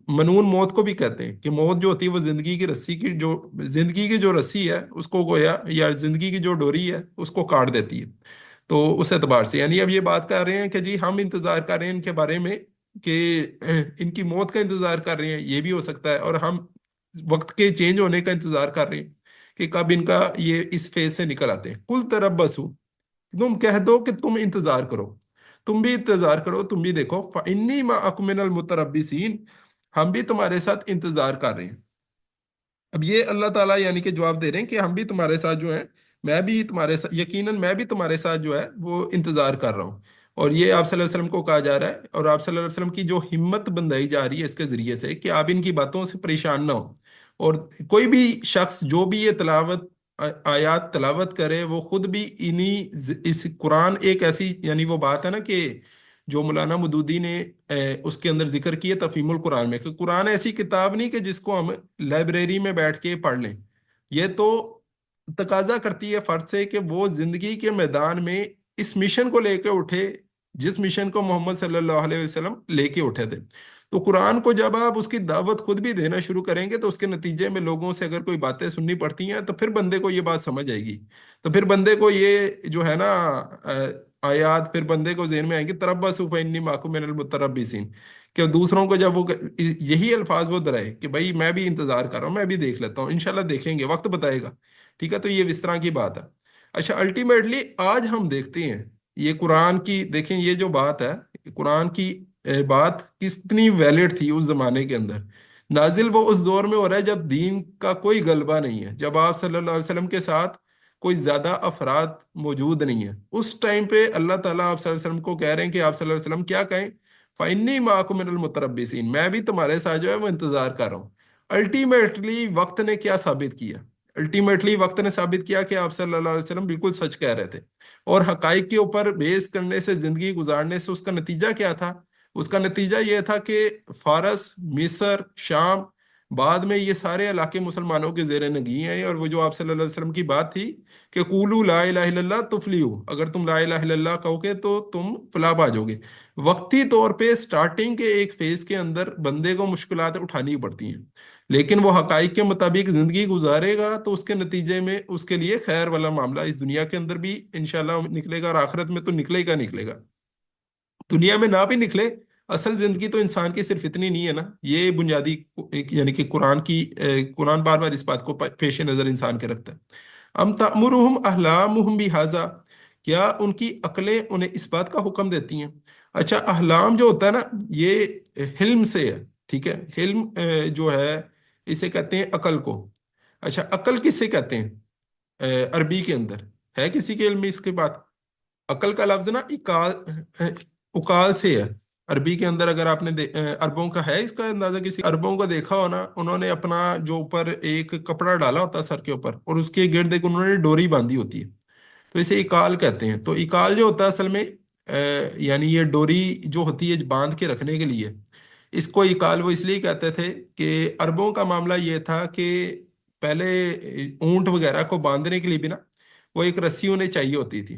منون موت کو بھی کہتے ہیں کہ موت جو ہوتی ہے وہ زندگی کی رسی کی جو زندگی کی جو رسی ہے اس کو گویا، یا زندگی کی جو ڈوری ہے اس کو کاٹ دیتی ہے، تو اس اعتبار سے یعنی اب یہ بات کر رہے ہیں کہ جی ہم انتظار کر رہے ہیں ان کے بارے میں کہ ان کی موت کا انتظار کر رہے ہیں، یہ بھی ہو سکتا ہے، اور ہم وقت کے چینج ہونے کا انتظار کر رہے ہیں کہ کب ان کا یہ اس فیز سے نکل آتے ہیں۔ کل تربصوا، تم کہہ دو کہ تم انتظار کرو، تم بھی انتظار کرو، تم بھی دیکھو، فَإِنِّي مَعَكُم مِّنَ الْمُتَرَبِّصِينَ، ہم بھی تمہارے ساتھ انتظار کر رہے ہیں۔ اب یہ اللہ تعالیٰ یعنی کہ جواب دے رہے ہیں کہ ہم بھی تمہارے ساتھ جو ہیں، میں بھی تمہارے ساتھ، یقیناً میں بھی تمہارے ساتھ جو ہے وہ انتظار کر رہا ہوں، اور یہ آپ صلی اللہ علیہ وسلم کو کہا جا رہا ہے، اور آپ صلی اللہ علیہ وسلم کی جو ہمت بندھائی جا رہی ہے اس کے ذریعے سے کہ آپ ان کی باتوں سے پریشان نہ ہو، اور کوئی بھی شخص جو بھی یہ آیات تلاوت کرے وہ خود بھی اس قرآن ایک ایسی یعنی وہ بات ہے نا کہ جو مولانا مودودی نے اس کے اندر ذکر کیا تفہیم القرآن میں، کہ قرآن ایسی کتاب نہیں کہ جس کو ہم لائبریری میں بیٹھ کے پڑھ لیں، یہ تو تقاضا کرتی ہے فرد سے کہ وہ زندگی کے میدان میں اس مشن کو لے کے اٹھے جس مشن کو محمد صلی اللہ علیہ وسلم لے کے اٹھے تھے۔ تو قرآن کو جب آپ اس کی دعوت خود بھی دینا شروع کریں گے تو اس کے نتیجے میں لوگوں سے اگر کوئی باتیں سننی پڑتی ہیں تو پھر بندے کو یہ بات سمجھ آئے گی، تو پھر بندے کو یہ جو ہے نا آیات پھر بندے کو ذہن میں آئیں گے، تربصوا فإنی معکم من المتربصین، کہ دوسروں کو جب وہ یہی الفاظ وہ دہرائے کہ بھائی میں بھی انتظار کر رہا ہوں، میں بھی دیکھ لیتا ہوں، انشاءاللہ دیکھیں گے، وقت بتائے گا، ٹھیک ہے، تو یہ اس طرح کی بات ہے۔ اچھا الٹیمیٹلی آج ہم دیکھتے ہیں یہ قرآن کی، دیکھیں یہ جو بات ہے قرآن کی بات کتنی ویلڈ تھی اس زمانے کے اندر، نازل وہ اس دور میں ہو رہا ہے جب دین کا کوئی غلبہ نہیں ہے، جب آپ صلی اللہ علیہ وسلم کے ساتھ کوئی زیادہ افراد موجود نہیں ہے، اس ٹائم پہ اللہ تعالیٰ آپ صلی اللہ علیہ وسلم کو کہہ رہے ہیں کہ آپ صلی اللہ علیہ وسلم کیا کہیں، فَإِنِّي مَعَكُم مِّنَ الْمُتَرَبِّصِينَ، میں بھی تمہارے ساتھ جو ہے وہ انتظار کر رہا ہوں۔ الٹیمیٹلی وقت نے کیا ثابت کیا؟ الٹیمیٹلی وقت نے ثابت کیا کہ آپ صلی اللہ علیہ وسلم بالکل سچ کہہ رہے تھے، اور حقائق کے اوپر بیس کرنے سے، زندگی گزارنے سے اس کا نتیجہ کیا تھا؟ اس کا نتیجہ یہ تھا کہ فارس، مصر، شام بعد میں یہ سارے علاقے مسلمانوں کے زیر نگی ہیں، اور وہ جو آپ صلی اللہ علیہ وسلم کی بات تھی کہ قولوا لا الہ الا اللہ تفلیحوا، اگر تم لا الہ الا اللہ کہو گے تو تم فلاح پا جاؤ گے۔ وقتی طور پہ سٹارٹنگ کے ایک فیز کے اندر بندے کو مشکلات اٹھانی پڑتی ہیں، لیکن وہ حقائق کے مطابق زندگی گزارے گا تو اس کے نتیجے میں اس کے لیے خیر والا معاملہ اس دنیا کے اندر بھی انشاءاللہ نکلے گا، اور آخرت میں تو نکلے گا۔ دنیا میں نہ بھی نکلے، اصل زندگی تو انسان کی صرف اتنی نہیں ہے نا، یہ بنیادی یعنی کہ قرآن بار بار اس بات کو پیش نظر انسان کے رکھتا ہے۔ ام تأمرہم احلامہم بہذا، کیا ان کی عقلیں انہیں اس بات کا حکم دیتی ہیں؟ اچھا، احلام جو ہوتا ہے نا، یہ حلم سے ہے، ٹھیک ہے؟ حلم جو ہے اسے کہتے ہیں عقل کو۔ اچھا، عقل کس سے کہتے ہیں عربی کے اندر؟ ہے کسی کے علم میں اس کے بات؟ عقل کا لفظ نا اکال سے ہے عربی کے اندر۔ اگر آپ نے عربوں کا ہے اس کا اندازہ، کسی عربوں کا دیکھا ہو نا، انہوں نے اپنا جو اوپر ایک کپڑا ڈالا ہوتا ہے سر کے اوپر، اور اس کے گرد ایک انہوں نے ڈوری باندھی ہوتی ہے، تو اسے اکال کہتے ہیں۔ تو اکال جو ہوتا ہے اصل میں یعنی یہ ڈوری جو ہوتی ہے باندھ کے رکھنے کے لیے، اس کو اکال وہ اس لیے کہتے تھے کہ عربوں کا معاملہ یہ تھا کہ پہلے اونٹ وغیرہ کو باندھنے کے لیے بھی نا وہ ایک رسی انہیں چاہیے ہوتی تھی،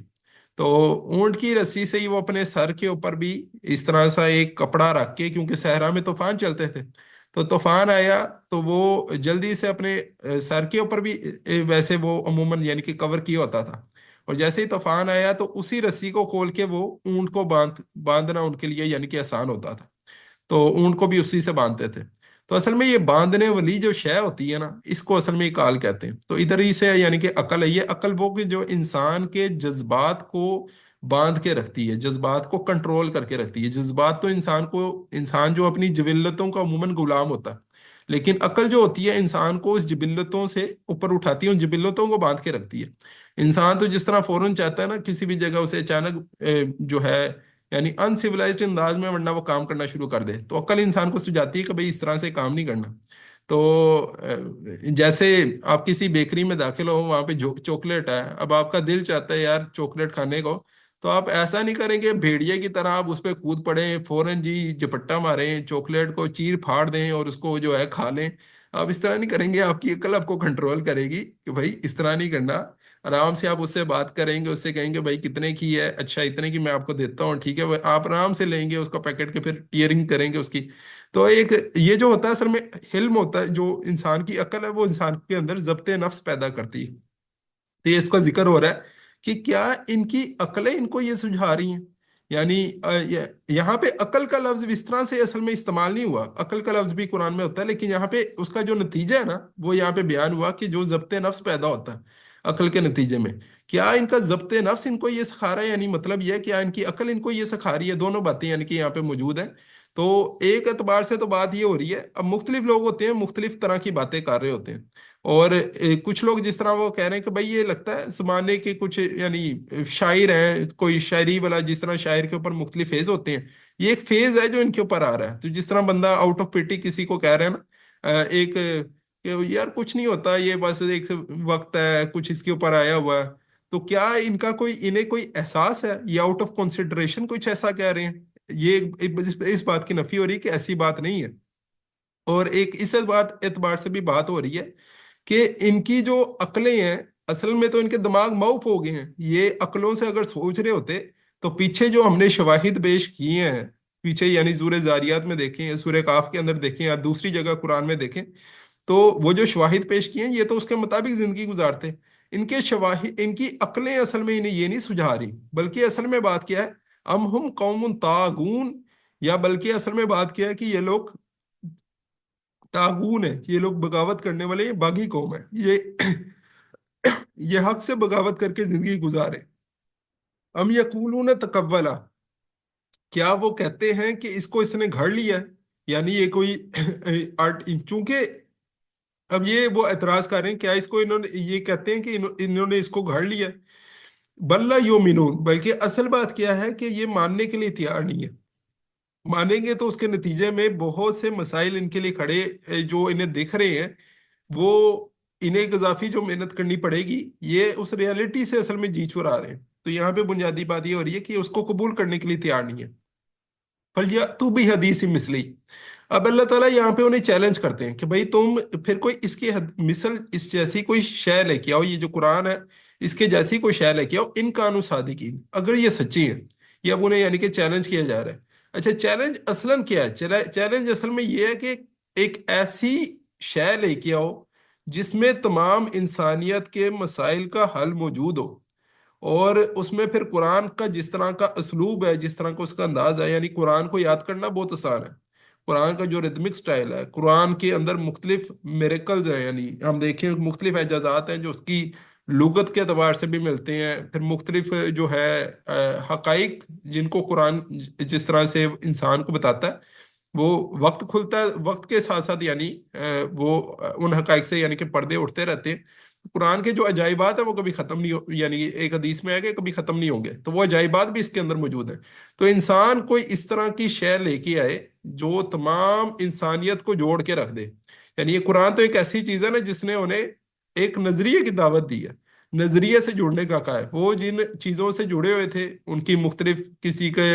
تو اونٹ کی رسی سے ہی وہ اپنے سر کے اوپر بھی اس طرح سا ایک کپڑا رکھ کے، کیونکہ صحرا میں طوفان چلتے تھے، تو طوفان آیا تو وہ جلدی سے اپنے سر کے اوپر بھی ویسے وہ عموماً یعنی کہ کور کیا ہوتا تھا، اور جیسے ہی طوفان آیا تو اسی رسی کو کھول کے وہ اونٹ کو باندھنا ان کے لیے یعنی کہ آسان ہوتا تھا، تو اونٹ کو بھی اسی سے باندھتے تھے۔ تو اصل میں یہ باندھنے والی جو شے ہوتی ہے نا، اس کو اصل میں اکال کہتے ہیں۔ تو ادھر ہی سے یعنی کہ عقل ہے، یہ عقل وہ کہ جو انسان کے جذبات کو باندھ کے رکھتی ہے، جذبات کو کنٹرول کر کے رکھتی ہے۔ جذبات تو انسان جو اپنی جبلتوں کا عموماً غلام ہوتا ہے، لیکن عقل جو ہوتی ہے انسان کو اس جبلتوں سے اوپر اٹھاتی ہے، ان جبلتوں کو باندھ کے رکھتی ہے۔ انسان تو جس طرح فوراً چاہتا ہے نا کسی بھی جگہ اسے اچانک جو ہے یعنی ان سویلائزڈ انداز میں، ورنہ وہ کام کرنا شروع کر دے، تو عقل انسان کو سجاتی ہے کہ بھئی اس طرح سے کام نہیں کرنا۔ تو جیسے آپ کسی بیکری میں داخل ہو، وہاں پہ چاکلیٹ ہے، اب آپ کا دل چاہتا ہے یار چاکلیٹ کھانے کو، تو آپ ایسا نہیں کریں گے بھیڑیے کی طرح آپ اس پہ کود پڑیں، فوراً جی جپٹا ماریں، چاکلیٹ کو چیر پھاڑ دیں اور اس کو جو ہے کھا لیں۔ آپ اس طرح نہیں کریں گے، آپ کی عقل آپ کو کنٹرول کرے گی کہ بھائی اس طرح نہیں کرنا۔ آرام سے آپ اس سے بات کریں گے، اس سے کہیں گے بھائی کتنے کی ہے؟ اچھا اتنے کی میں آپ کو دیتا ہوں، ٹھیک ہے، آپ آرام سے لیں گے اس کا پیکٹ کے، پھر ٹیئرنگ کریں گے اس کی۔ تو ایک یہ جو ہوتا ہے اصل میں حلم ہوتا ہے، جو انسان کی عقل ہے وہ انسان کے اندر ضبط نفس پیدا کرتی ہے۔ تو یہ اس کا ذکر ہو رہا ہے کہ کیا ان کی عقلیں ان کو یہ سجھا رہی ہیں؟ یعنی یہاں پہ عقل کا لفظ اس طرح سے اصل میں استعمال نہیں ہوا، عقل کا لفظ بھی قرآن میں ہوتا ہے، لیکن یہاں پہ اس کا جو نتیجہ ہے نا وہ یہاں پہ بیان ہوا کہ جو ضبط نفس پیدا ہوتا ہے عقل کے نتیجے میں، کیا ان کا ضبط نفس ان کو یہ سکھا رہا ہے؟ یعنی مطلب یہ ہے کیا ان کی عقل ان کو یہ سکھا رہی ہے؟ دونوں باتیں یعنی کہ یہاں پہ موجود ہیں۔ تو ایک اعتبار سے تو بات یہ ہو رہی ہے، اب مختلف لوگ ہوتے ہیں مختلف طرح کی باتیں کر رہے ہوتے ہیں، اور کچھ لوگ جس طرح وہ کہہ رہے ہیں کہ بھائی یہ لگتا ہے زمانے کے کچھ یعنی شاعر ہیں، کوئی شاعری والا، جس طرح شاعر کے اوپر مختلف فیز ہوتے ہیں، یہ ایک فیز ہے جو ان کے اوپر آ رہا ہے۔ تو جس طرح بندہ آؤٹ آف پیٹی کسی کو کہہ رہے ہیں نا ایک کہ یار کچھ نہیں ہوتا، یہ بس ایک وقت ہے، کچھ اس کے اوپر آیا ہوا ہے، تو کیا ان کا انہیں کوئی احساس ہے؟ یہ آؤٹ آف کنسیڈریشن کچھ ایسا کہہ رہے ہیں؟ یہ اس بات کی نفی ہو رہی ہے کہ ایسی بات نہیں ہے۔ اور ایک اس اعتبار سے بھی بات ہو رہی ہے کہ ان کی جو عقلیں ہیں اصل میں تو ان کے دماغ معاف ہو گئے ہیں۔ یہ عقلوں سے اگر سوچ رہے ہوتے تو پیچھے جو ہم نے شواہد پیش کیے ہیں پیچھے، یعنی سورہ زاریات میں دیکھیں یا سورہ کاف کے اندر دیکھیں یا دوسری جگہ قرآن میں دیکھیں، تو وہ جو شواہد پیش کیے ہیں یہ تو اس کے مطابق زندگی گزارتے۔ ان کے شواہد، ان کی عقلیں اصل میں انہیں یہ نہیں سجھا رہی، بلکہ اصل میں بات کیا ہے، ام ہم قوم طاغون، یا بلکہ اصل میں بات کیا ہے کہ یہ لوگ طاغون ہے، یہ لوگ بغاوت کرنے والے، یہ باغی قوم ہے، یہ حق سے بغاوت کر کے زندگی گزارے۔ ام یقولون تقولا، کیا وہ کہتے ہیں کہ اس کو اس نے گھڑ لیا ہے؟ یعنی یہ کوئی چونکہ اب یہ وہ اعتراض کر رہے ہیں کیا اس کو انہوں نے یہ کہتے ہیں کہ انہوں نے اس کو گھڑ لیا ہے؟ بل لا یؤمنون، بلکہ اصل بات کیا ہے کہ یہ ماننے کے لیے تیار نہیں ہے۔ مانیں گے تو اس کے نتیجے میں بہت سے مسائل ان کے لیے کھڑے جو انہیں دکھ رہے ہیں، وہ انہیں ایک اضافی جو محنت کرنی پڑے گی، یہ اس ریالٹی سے اصل میں جی چرا رہے ہیں۔ تو یہاں پہ بنیادی بات یہ ہو رہی ہے کہ اس کو قبول کرنے کے لیے تیار نہیں ہے۔ فَلْيَأْتُوا بِحَدِيثٍ مِثْلِهِ، اب اللہ تعالیٰ یہاں پہ انہیں چیلنج کرتے ہیں کہ بھائی تم پھر کوئی اس کی مثل اس جیسی کوئی شے لے کے آؤ، یہ جو قرآن ہے اس کے جیسی کوئی شے لے کے آؤ، ان کانو صادقین، اگر یہ سچی ہیں۔ یہ اب انہیں یعنی کہ چیلنج کیا جا رہا ہے۔ اچھا چیلنج اصلاً کیا ہے؟ چیلنج اصل میں یہ ہے کہ ایک ایسی شے لے کے آؤ جس میں تمام انسانیت کے مسائل کا حل موجود ہو، اور اس میں پھر قرآن کا جس طرح کا اسلوب ہے، جس طرح کا اس کا انداز ہے، یعنی قرآن کو یاد کرنا بہت آسان ہے۔ قرآن کا جو ریدمک سٹائل ہے، قرآن کے اندر مختلف میریکلز ہیں، یعنی ہم دیکھیں مختلف اعجازات ہیں جو اس کی لغت کے اعتبار سے بھی ملتے ہیں، پھر مختلف جو ہے حقائق جن کو قرآن جس طرح سے انسان کو بتاتا ہے، وہ وقت کھلتا ہے، وقت کے ساتھ ساتھ یعنی وہ ان حقائق سے یعنی کہ پردے اٹھتے رہتے ہیں۔ قرآن کے جو عجائبات ہیں وہ کبھی ختم نہیں یعنی ایک حدیث میں ہے کہ کبھی ختم نہیں ہوں گے، تو وہ عجائبات بھی اس کے اندر موجود ہیں۔ تو انسان کوئی اس طرح کی شے لے کے آئے جو تمام انسانیت کو جوڑ کے رکھ دے، یعنی یہ قرآن تو ایک ایسی چیز ہے نا جس نے انہیں ایک نظریے کی دعوت دی ہے، نظریے سے جڑنے کا کہا ہے۔ وہ جن چیزوں سے جڑے ہوئے تھے، ان کی مختلف کسی کے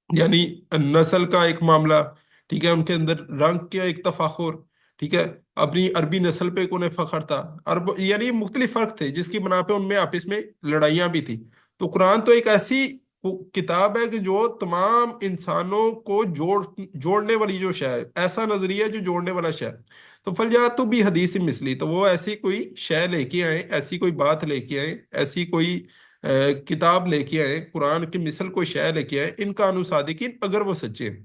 یعنی نسل کا ایک معاملہ، ٹھیک ہے، ان کے اندر رنگ کا ایک تفاخر، ٹھیک ہے، اپنی عربی نسل پہ انہیں فخر تھا، عرب یعنی مختلف فرق تھے جس کی بنا پہ ان میں آپس میں لڑائیاں بھی تھی۔ تو قرآن تو ایک ایسی کتاب ہے کہ جو تمام انسانوں کو جوڑنے والی جو شے ہے، ایسا نظریہ جو جوڑنے والا شے ہے۔ تو فلیاتو بھی حدیث مثلی، تو وہ ایسی کوئی شے لے کے آئیں، ایسی کوئی بات لے کے آئیں، ایسی کوئی کتاب لے کے آئیں، قرآن کی مثل کوئی شے لے کے آئیں، ان کانو صادقین، اگر وہ سچے ہیں۔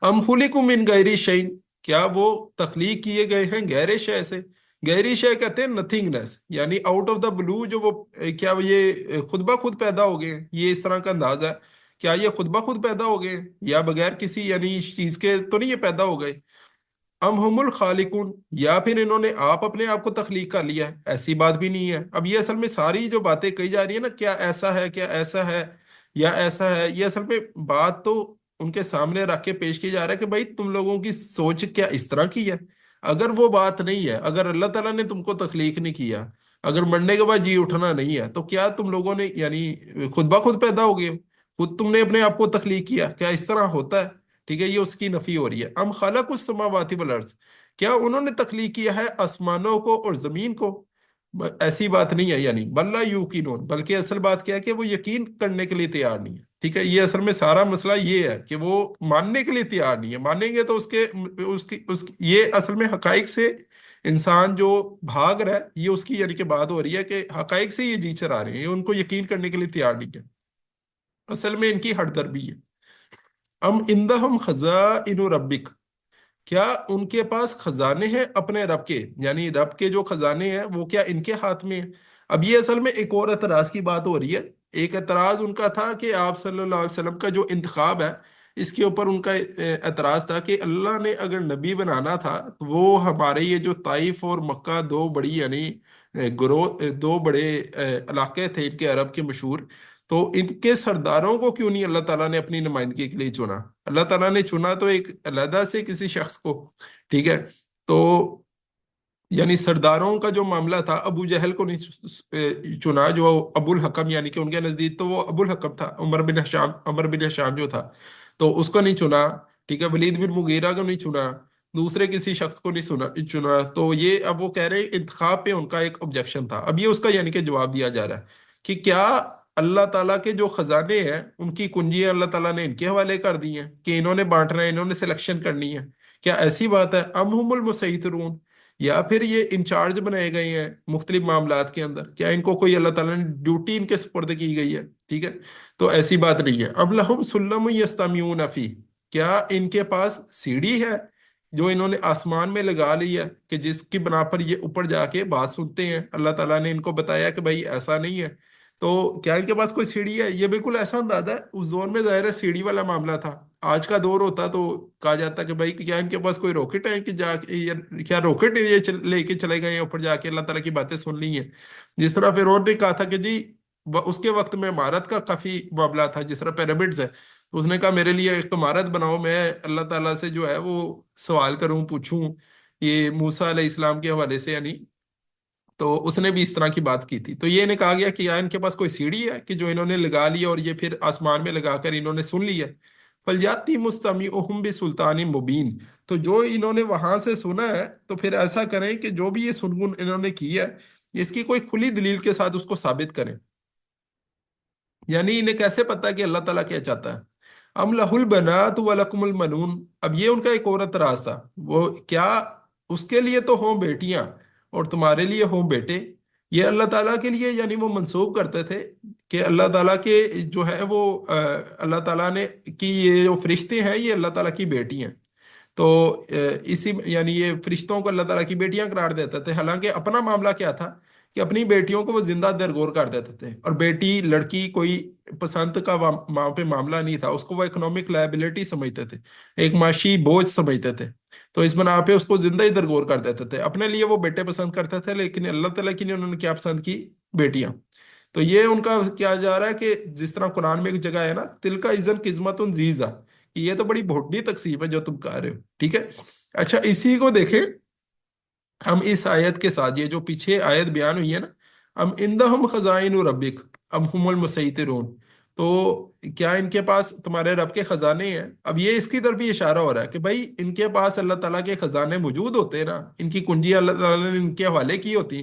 ام خلقوا من غیر شیء، کیا وہ تخلیق کیے گئے ہیں غیر شے سے؟ غیر شے کہتے ہیں نتھنگنس، یعنی آؤٹ آف دا بلو، جو وہ کیا یہ خود بخود پیدا ہو گئے ہیں؟ یہ اس طرح کا انداز ہے، کیا یہ خود بخود پیدا ہو گئے ہیں یا بغیر کسی یعنی اس چیز کے تو نہیں یہ پیدا ہو گئے؟ ام ہم الخالقون، یا پھر انہوں نے آپ اپنے آپ کو تخلیق کر لیا ہے؟ ایسی بات بھی نہیں ہے۔ اب یہ اصل میں ساری جو باتیں کہی جا رہی ہیں نا، کیا ایسا ہے، کیا ایسا ہے یا ایسا ہے، یہ اصل میں بات تو ان کے سامنے رکھ کے پیش کی جا رہا ہے کہ بھائی تم لوگوں کی سوچ کیا اس طرح کی ہے؟ اگر وہ بات نہیں ہے، اگر اللہ تعالیٰ نے تم کو تخلیق نہیں کیا، اگر مرنے کے بعد جی اٹھنا نہیں ہے، تو کیا تم لوگوں نے یعنی خود بخود پیدا ہو گئے؟ خود تم نے اپنے آپ کو تخلیق کیا؟ کیا اس طرح ہوتا ہے؟ ٹھیک ہے، یہ اس کی نفی ہو رہی ہے۔ ام خلق السماوات والارض، کیا انہوں نے تخلیق کیا ہے آسمانوں کو اور زمین کو؟ ایسی بات نہیں ہے، یعنی بل لا یوقنون، بلکہ اصل بات کیا ہے کہ وہ یقین کرنے کے لیے تیار نہیں ہے۔ ٹھیک ہے، یہ اصل میں سارا مسئلہ یہ ہے کہ وہ ماننے کے لیے تیار نہیں ہے۔ مانیں گے تو یہ اصل میں حقائق سے انسان جو بھاگ رہا ہے، یہ اس کی یعنی کہ بات ہو رہی ہے کہ حقائق سے یہ جی چرا رہے ہیں، یہ ان کو یقین کرنے کے لیے تیار نہیں ہے۔ اصل میں ان کی ہٹ دربی ہے۔ ام عندہم خزائن ربک، کیا ان کے پاس خزانے ہیں اپنے رب کے، یعنی رب کے جو خزانے ہیں وہ کیا ان کے ہاتھ میں ہیں؟ اب یہ اصل میں ایک اور اعتراض کی بات ہو رہی ہے۔ ایک اعتراض ان کا تھا کہ آپ صلی اللہ علیہ وسلم کا جو انتخاب ہے، اس کے اوپر ان کا اعتراض تھا کہ اللہ نے اگر نبی بنانا تھا تو وہ ہمارے یہ جو طائف اور مکہ دو بڑی یعنی گروہ، دو بڑے علاقے تھے ان کے عرب کے مشہور، تو ان کے سرداروں کو کیوں نہیں اللہ تعالیٰ نے اپنی نمائندگی کے لیے چنا؟ اللہ تعالیٰ نے چنا تو ایک علیحدہ سے کسی شخص کو، ٹھیک ہے، تو یعنی سرداروں کا جو معاملہ تھا، ابو جہل کو نہیں چنا جو ابو الحکم، یعنی کہ ان کے نزدیک تو وہ ابو الحکم تھا، عمر بن حشام جو تھا، تو اس کو نہیں چنا، ٹھیک ہے، ولید بن مغیرہ کو نہیں چنا، دوسرے کسی شخص کو نہیں چنا۔ تو یہ اب وہ کہہ رہے ہیں انتخاب پہ ان کا ایک آبجیکشن تھا۔ اب یہ اس کا یعنی کہ جواب دیا جا رہا ہے کہ کیا اللہ تعالیٰ کے جو خزانے ہیں ان کی کنجیاں اللہ تعالیٰ نے ان کے حوالے کر دی ہیں کہ انہوں نے بانٹنا ہے، انہوں نے سلیکشن کرنی ہے؟ کیا ایسی بات ہے؟ ام ہم المسیطرون، یا پھر یہ انچارج بنائے گئے ہیں مختلف معاملات کے اندر؟ کیا ان کو کوئی اللہ تعالیٰ نے ڈیوٹی ان کے سپرد کی گئی ہے؟ ٹھیک ہے، تو ایسی بات نہیں ہے۔ اب لہم سلم یستمیعون فی، کیا ان کے پاس سیڑھی ہے جو انہوں نے آسمان میں لگا لی ہے کہ جس کی بنا پر یہ اوپر جا کے بات سنتے ہیں؟ اللہ تعالیٰ نے ان کو بتایا کہ بھائی ایسا نہیں ہے، تو کیا ان کے پاس کوئی سیڑھی ہے؟ یہ بالکل ایسا اندازہ ہے، اس دور میں ظاہر ہے سیڑھی والا معاملہ تھا۔ آج کا دور ہوتا تو کہا جاتا کہ بھائی کیا ان کے پاس کوئی راکٹ ہے کہ جا کے کیا راکٹ یہ لے کے چلے گئے ہیں اوپر جا کے اللہ تعالیٰ کی باتیں سن لی ہیں؟ جس طرح فرعون نے کہا تھا کہ جی اس کے وقت میں عمارت کا کافی معاملہ تھا، جس طرح پیرامڈز ہے، تو اس نے کہا میرے لیے ایک عمارت بناؤ، میں اللہ تعالیٰ سے جو ہے وہ سوال کروں، پوچھوں، یہ موسیٰ علیہ السلام کے حوالے سے یعنی۔ تو اس نے بھی اس طرح کی بات کی تھی۔ تو یہ انہیں کہا گیا کہ یا ان کے پاس کوئی سیڑھی ہے کہ جو انہوں نے لگا لی اور یہ پھر آسمان میں لگا کر انہوں نے سن لی ہے؟ فلیاتی مستمیعہم بسلطان مبین، تو جو انہوں نے وہاں سے سنا ہے تو پھر ایسا کریں کہ جو بھی یہ سنگن انہوں نے کی ہے اس کی کوئی کھلی دلیل کے ساتھ اس کو ثابت کریں۔ یعنی انہیں کیسے پتا کہ اللہ تعالیٰ کیا چاہتا ہے؟ ام لہ البنات ولکم المنون، اب یہ ان کا ایک اور اعتراض تھا، وہ کیا اس کے لیے تو ہوں بیٹیاں اور تمہارے لیے ہوں بیٹے؟ یہ اللہ تعالیٰ کے لیے، یعنی وہ منسوب کرتے تھے کہ اللہ تعالیٰ کے جو ہے وہ اللہ تعالیٰ نے کی یہ جو فرشتے ہیں یہ اللہ تعالیٰ کی بیٹی ہیں، تو اسی یعنی یہ فرشتوں کو اللہ تعالیٰ کی بیٹیاں قرار دیتے تھے، حالانکہ اپنا معاملہ کیا تھا کہ اپنی بیٹیوں کو وہ زندہ درگور کر دیتے تھے، اور بیٹی لڑکی کوئی پسند کا وہاں پہ معاملہ نہیں تھا، اس کو وہ اکنامک لائبلٹی سمجھتے تھے، ایک معاشی بوجھ سمجھتے تھے، تو اس بنا پہ اس کو زندہ ہی درگور کر دیتے تھے، اپنے لیے وہ بیٹے پسند کرتے تھے، لیکن اللہ تعالیٰ کی نے انہوں نے کیا پسند کی؟ بیٹیاں۔ تو یہ ان کا کیا جا رہا ہے کہ جس طرح قرآن میں ایک جگہ ہے نا، تل کا ازن قسمت زیزا، کہ یہ تو بڑی بھوٹنی تقسیم ہے جو تم کہہ رہے ہو، ٹھیک ہے۔ اچھا، اسی کو دیکھیں ہم اس آیت کے ساتھ، یہ جو پیچھے آیت بیان ہوئی ہے نا، ام عندہم خزائن ربک ام ہم المسیطرون، تو کیا ان کے پاس تمہارے رب کے خزانے ہیں؟ اب یہ اس کی طرف بھی اشارہ ہو رہا ہے کہ بھائی ان کے پاس اللہ تعالیٰ کے خزانے موجود ہوتے ہیں نا، ان کی کنجیاں اللہ تعالیٰ نے ان کے حوالے کی ہوتی،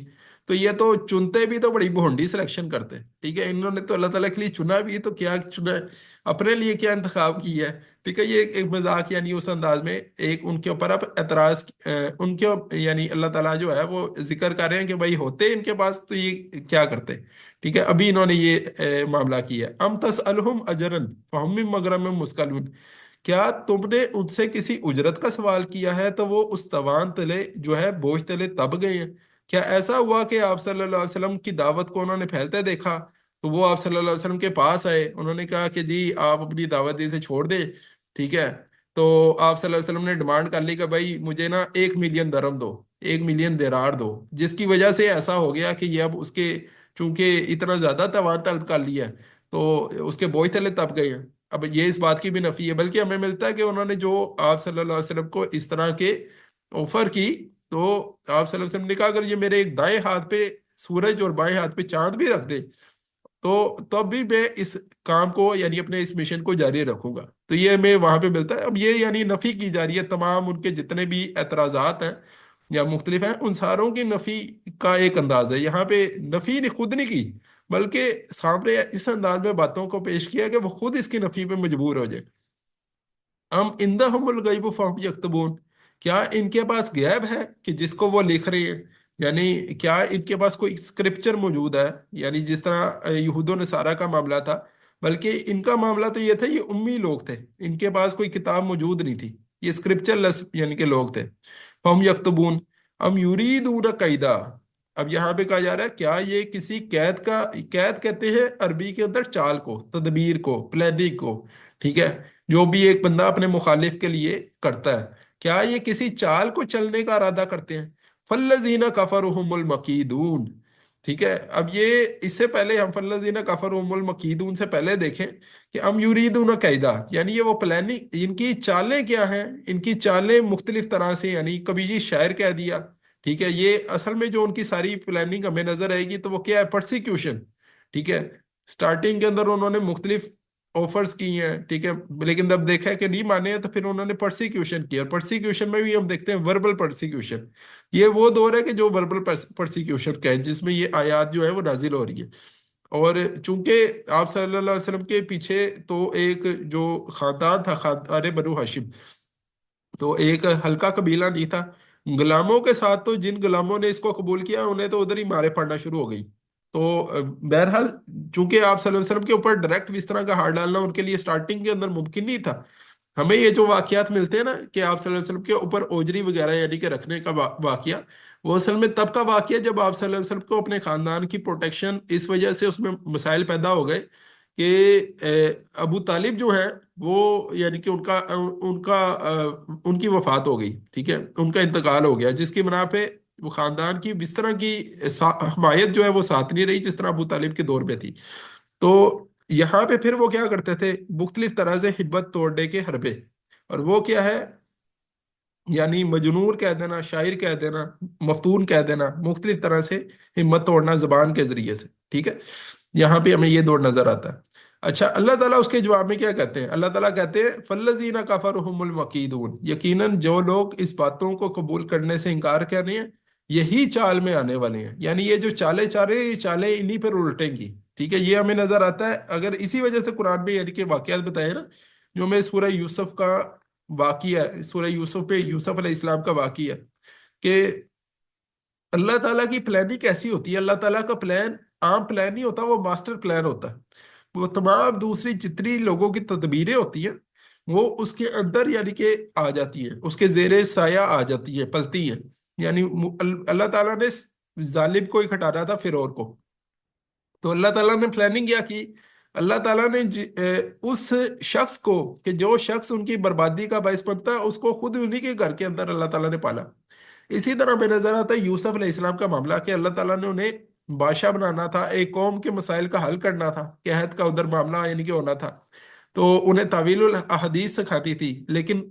تو یہ تو چنتے بھی تو بڑی بھونڈی سلیکشن کرتے، ٹھیک ہے، انہوں نے تو اللہ تعالیٰ کے لیے چنا بھی تو کیا چنا ہے، اپنے لیے کیا انتخاب کیا ہے، ٹھیک ہے۔ یہ ایک مذاق یعنی اس انداز میں ایک ان کے اوپر اب اعتراض ان کے یعنی اللہ تعالیٰ جو ہے وہ ذکر کر رہے ہیں کہ بھائی ہوتے ان کے پاس تو یہ کیا کرتے، ٹھیک ہے۔ ابھی انہوں نے یہ معاملہ کیا، ام تسألہم اجرا فہم من مغرم مثقلون، کیا تم نے ان سے کسی اجرت کا سوال کیا ہے تو وہ اس توان تلے جو ہے بوجھ تلے تب گئے ہیں؟ کیا ایسا ہوا کہ آپ صلی اللہ علیہ وسلم کی دعوت کو انہوں نے پھیلتے دیکھا تو وہ آپ صلی اللہ علیہ وسلم کے پاس آئے، انہوں نے کہا کہ جی آپ اپنی دعوت دے سے چھوڑ دیں، ٹھیک ہے، تو آپ صلی اللہ علیہ وسلم نے ڈیمانڈ کر لی کہ بھائی مجھے نا 1 ملین درہم دو، 1 ملین دینار دو، جس کی وجہ سے ایسا ہو گیا کہ یہ اب اس کے چونکہ اتنا زیادہ توان طلب کر لیا ہے تو اس کے بوجھ تلے تپ گئے ہیں۔ اب یہ اس بات کی بھی نفی ہے، بلکہ ہمیں ملتا ہے کہ انہوں نے جو آپ صلی اللہ علیہ وسلم کو اس طرح کے آفر کی تو آپ صلی اللہ علیہ وسلم نے کہا اگر یہ میرے ایک دائیں ہاتھ پہ سورج اور بائیں ہاتھ پہ چاند بھی رکھ دے تو تب بھی میں اس کام کو یعنی اپنے اس مشن کو جاری رکھوں گا، تو یہ ہمیں وہاں پہ ملتا ہے۔ اب یہ یعنی نفی کی جا رہی ہے، تمام ان کے جتنے بھی اعتراضات ہیں یا مختلف ہیں ان ساروں کی نفی کا ایک انداز ہے، یہاں پہ نفی نے خود نہیں کی بلکہ سامنے اس انداز میں باتوں کو پیش کیا کہ وہ خود اس کی نفی پہ مجبور ہو جائے۔ ام عندہم الغیب فہم یکتبون، کیا ان کے پاس غیب ہے کہ جس کو وہ لکھ رہے ہیں؟ یعنی کیا ان کے پاس کوئی اسکرپچر موجود ہے، یعنی جس طرح یہود و نصارہ کا معاملہ تھا، بلکہ ان کا معاملہ تو یہ تھا یہ امی لوگ تھے، ان کے پاس کوئی کتاب موجود نہیں تھی، یہ اسکرپچر لیس یعنی کہ لوگ تھے۔ فہم یکتبون ام یریدون قیدا، اب یہاں پہ کہا جا رہا ہے کیا یہ کسی قید کا، قید کہتے ہیں عربی کے اندر چال کو، تدبیر کو، پلاننگ کو، ٹھیک ہے، جو بھی ایک بندہ اپنے مخالف کے لیے کرتا ہے، کیا یہ کسی چال کو چلنے کا ارادہ کرتے ہیں؟ فالذین کفروا المکیدون، ٹھیک ہے۔ اب یہ اس سے پہلے ہم فالذین کفروا المکیدون سے پہلے دیکھیں کہ ام یریدون کیدا، یعنی یہ وہ پلاننگ، ان کی چالیں کیا ہیں، ان کی چالیں مختلف طرح سے، یعنی کبھی جی شاعر کہہ دیا، ٹھیک ہے، یہ اصل میں جو ان کی ساری پلاننگ ہمیں نظر آئے گی تو وہ کیا ہے؟ پرسیکیوشن، ٹھیک ہے، سٹارٹنگ کے اندر انہوں نے مختلف آفرز کی ہیں، ٹھیک ہے، لیکن جب دیکھا کہ نہیں مانے ہیں تو پھر انہوں نے پرسیکیوشن کیا، اور پرسیکیوشن میں بھی ہم دیکھتے ہیں وربل پرسیکیوشن، یہ وہ دور ہے کہ جو وربل پرسیکیوشن کا ہے جس میں یہ آیات جو ہے وہ نازل ہو رہی ہے، اور چونکہ آپ صلی اللہ علیہ وسلم کے پیچھے تو ایک جو خاندان تھا، خاندان بنو ہاشم، تو ایک ہلکا قبیلہ نہیں تھا، غلاموں کے ساتھ تو جن غلاموں نے اس کو قبول کیا انہیں تو ادھر ہی مارے پڑنا شروع ہو گئی، تو بہرحال چونکہ آپ صلی اللہ علیہ وسلم کے اوپر ڈائریکٹ اس طرح کا ہار ڈالنا ان کے لیے سٹارٹنگ کے اندر ممکن نہیں تھا۔ ہمیں یہ جو واقعات ملتے ہیں نا کہ آپ صلی اللہ علیہ وسلم کے اوپر اوجری وغیرہ یعنی کہ رکھنے کا واقعہ، وہ اصل میں تب کا واقعہ جب آپ صلی اللہ علیہ وسلم کو اپنے خاندان کی پروٹیکشن اس وجہ سے اس میں مسائل پیدا ہو گئے کہ ابو طالب جو ہے وہ یعنی کہ ان کی وفات ہو گئی، ٹھیک ہے، ان کا انتقال ہو گیا، جس کی بنا پہ وہ خاندان کی اس طرح کی حمایت جو ہے وہ ساتھ نہیں رہی جس طرح ابو طالب کے دور میں تھی، تو یہاں پہ پھر وہ کیا کرتے تھے؟ مختلف طرح سے ہبت توڑنے کے حربے، اور وہ کیا ہے؟ یعنی مجنون کہہ دینا، شاعر کہہ دینا، مفتون کہہ دینا، مختلف طرح سے ہمت توڑنا زبان کے ذریعے سے، ٹھیک ہے، یہاں پہ ہمیں یہ دور نظر آتا ہے۔ اچھا اللہ تعالیٰ اس کے جواب میں کیا کہتے ہیں؟ اللہ تعالیٰ کہتے ہیں فَالَّذِينَ كَفَرُوا هُمُ الْمَكِيدُونَ، یقیناً جو لوگ اس باتوں کو قبول کرنے سے انکار کر رہے ہیں یہی چال میں آنے والے ہیں، یعنی یہ جو چالیں چاہ رہے ہیں یہ چالیں انہی پر الٹیں گی، ٹھیک ہے؟ یہ ہمیں نظر آتا ہے اگر اسی وجہ سے قرآن میں یعنی کہ واقعات بتائے نا، جو میں سورہ یوسف کا واقعہ ہے، سورہ یوسف پہ یوسف علیہ السلام کا واقعہ ہے کہ اللہ تعالیٰ کی پلاننگ کیسی ہوتی ہے؟ اللہ تعالیٰ کا پلان عام پلان نہیں ہوتا، وہ ماسٹر پلان ہوتا ہے، وہ تمام دوسری جتنی لوگوں کی تدبیریں ہوتی ہیں وہ اس کے اندر یعنی کہ آ جاتی ہیں، اس کے زیر سایہ آ جاتی ہیں، پلتی ہیں، یعنی اللہ تعالیٰ نے ظالم کو ہی کھٹانا تھا فرعون کو، تو اللہ تعالیٰ نے پلاننگ کیا کی؟ اللہ تعالیٰ نے اس شخص کو کہ جو شخص ان کی بربادی کا باعث بنتا ہے اس کو خود انہی کے گھر کے اندر اللہ تعالیٰ نے پالا۔ اسی طرح میں نظر آتا ہے یوسف علیہ السلام کا معاملہ کہ اللہ تعالیٰ نے انہیں بادشاہ بنانا تھا، ایک قوم کے مسائل کا حل کرنا تھا، قحط کا ادھر معاملہ یعنی کہ ہونا تھا، تو انہیں تعویل الاحادیث سکھاتی تھی، لیکن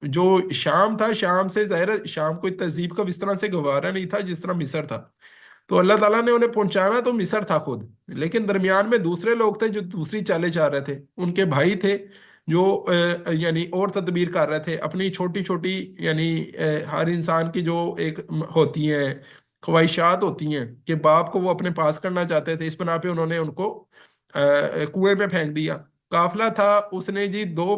جو شام تھا، شام سے ظاہر ہے شام کوئی تہذیب کا اس طرح سے گوارا نہیں تھا جس طرح مصر تھا، تو اللہ تعالیٰ نے انہیں پہنچانا تو مصر تھا خود، لیکن درمیان میں دوسرے لوگ تھے جو دوسری چالیں چاہ رہے تھے، ان کے بھائی تھے جو یعنی اور تدبیر کر رہے تھے اپنی چھوٹی چھوٹی، یعنی ہر انسان کی جو ایک ہوتی ہیں خواہشات ہوتی ہیں کہ باپ کو وہ اپنے پاس کرنا چاہتے تھے، اس بنا پہ انہوں نے ان کو کنویں میں پھینک دیا۔ قافلہ تھا، اس نے جی دو